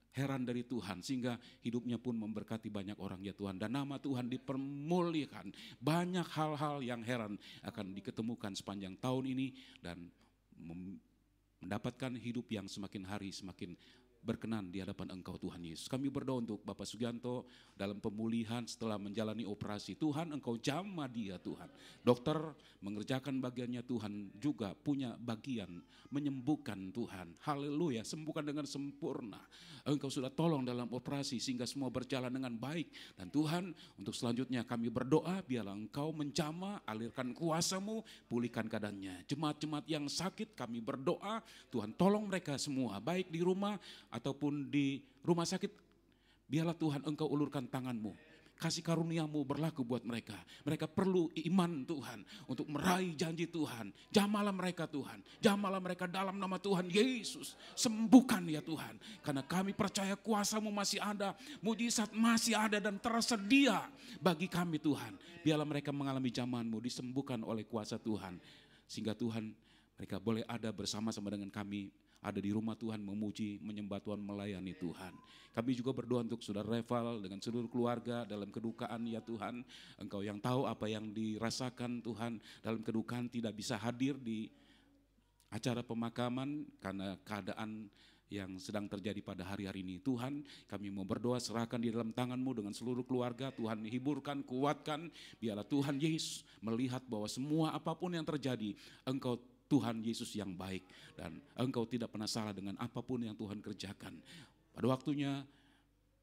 heran dari Tuhan, sehingga hidupnya pun memberkati banyak orang ya Tuhan, dan nama Tuhan dipermuliakan. Banyak hal-hal yang heran akan diketemukan sepanjang tahun ini, dan mendapatkan hidup yang semakin hari semakin berkenan di hadapan Engkau Tuhan Yesus. Kami berdoa untuk Bapak Sugianto dalam pemulihan setelah menjalani operasi. Tuhan, Engkau jamah dia Tuhan. Dokter mengerjakan bagiannya, Tuhan juga punya bagian menyembuhkan Tuhan. Haleluya, sembuhkan dengan sempurna. Engkau sudah tolong dalam operasi sehingga semua berjalan dengan baik. Dan Tuhan, untuk selanjutnya kami berdoa biarlah Engkau menjamah, alirkan kuasa-Mu, pulihkan keadaannya. Jemaat-jemaat yang sakit kami berdoa, Tuhan tolong mereka semua, baik di rumah ataupun di rumah sakit. Biarlah Tuhan Engkau ulurkan tangan-Mu, kasih karunia-Mu berlaku buat mereka. Mereka perlu iman Tuhan untuk meraih janji Tuhan. Jamahlah mereka Tuhan, jamahlah mereka dalam nama Tuhan Yesus. Sembuhkan ya Tuhan, karena kami percaya kuasa-Mu masih ada, mujizat masih ada dan tersedia bagi kami Tuhan. Biarlah mereka mengalami jamahan-Mu, disembuhkan oleh kuasa Tuhan. Sehingga Tuhan, mereka boleh ada bersama-sama dengan kami, ada di rumah Tuhan, memuji, menyembah Tuhan, melayani Tuhan. Kami juga berdoa untuk Saudara Reval dengan seluruh keluarga dalam kedukaan ya Tuhan. Engkau yang tahu apa yang dirasakan Tuhan dalam kedukaan, tidak bisa hadir di acara pemakaman karena keadaan yang sedang terjadi pada hari-hari ini. Tuhan, kami mau berdoa, serahkan di dalam tangan-Mu dengan seluruh keluarga. Tuhan hiburkan, kuatkan, biarlah Tuhan Yesus melihat bahwa semua apapun yang terjadi, Engkau Tuhan Yesus yang baik dan Engkau tidak pernah salah dengan apapun yang Tuhan kerjakan. Pada waktunya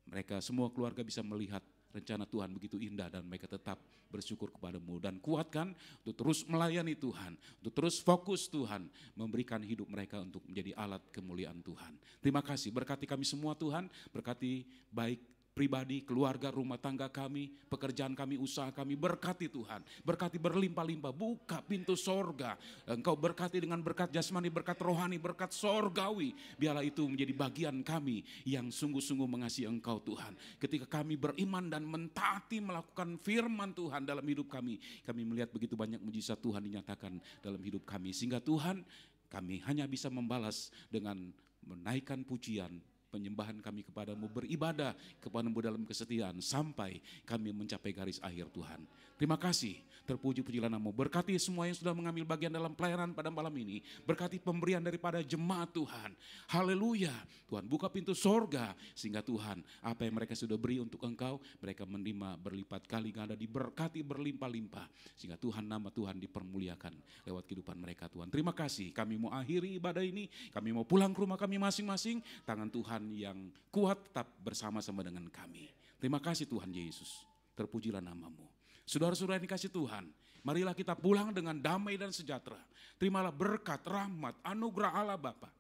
mereka semua keluarga bisa melihat rencana Tuhan begitu indah dan mereka tetap bersyukur kepada-Mu dan kuatkan untuk terus melayani Tuhan, untuk terus fokus Tuhan, memberikan hidup mereka untuk menjadi alat kemuliaan Tuhan. Terima kasih, berkati kami semua Tuhan, berkati baik pribadi, keluarga, rumah tangga kami, pekerjaan kami, usaha kami, berkati Tuhan, berkati berlimpah-limpah, buka pintu sorga, Engkau berkati dengan berkat jasmani, berkat rohani, berkat sorgawi, biarlah itu menjadi bagian kami yang sungguh-sungguh mengasihi Engkau Tuhan. Ketika kami beriman dan mentaati melakukan firman Tuhan dalam hidup kami melihat begitu banyak mujizat Tuhan dinyatakan dalam hidup kami, sehingga Tuhan, kami hanya bisa membalas dengan menaikkan pujian, penyembahan kami kepadamu, beribadah kepadamu dalam kesetiaan sampai kami mencapai garis akhir Tuhan. Terima kasih, terpuji-pujilah nama-Mu. Berkati semua yang sudah mengambil bagian dalam pelayanan pada malam ini. Berkati pemberian daripada jemaat Tuhan. Haleluya. Tuhan buka pintu sorga sehingga Tuhan apa yang mereka sudah beri untuk Engkau, mereka menerima berlipat kali ganda, diberkati berlimpah-limpah. Sehingga Tuhan, nama Tuhan dipermuliakan lewat kehidupan mereka Tuhan. Terima kasih, kami mau akhiri ibadah ini, kami mau pulang ke rumah kami masing-masing. Tangan Tuhan yang kuat tetap bersama-sama dengan kami. Terima kasih Tuhan Yesus, terpujilah nama-Mu. Saudara-saudara yang dikasih Tuhan, marilah kita pulang dengan damai dan sejahtera. Terimalah berkat, rahmat, anugerah Allah Bapa,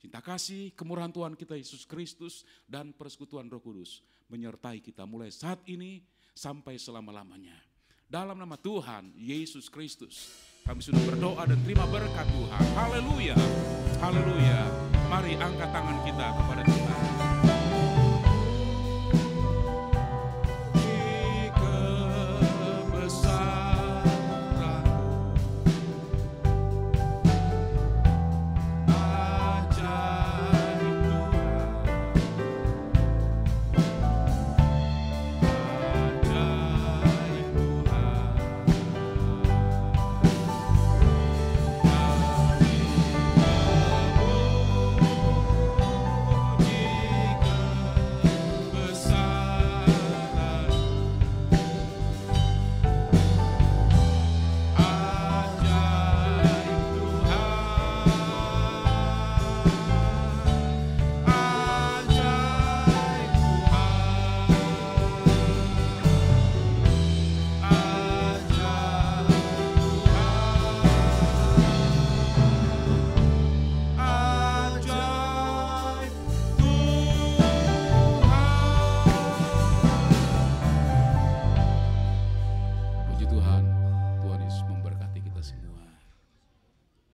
cinta kasih, kemurahan Tuhan kita Yesus Kristus dan persekutuan Roh Kudus menyertai kita mulai saat ini sampai selama-lamanya. Dalam nama Tuhan Yesus Kristus kami sudah berdoa dan terima berkat Tuhan. Haleluya, haleluya. Mari angkat tangan kita kepada Tuhan.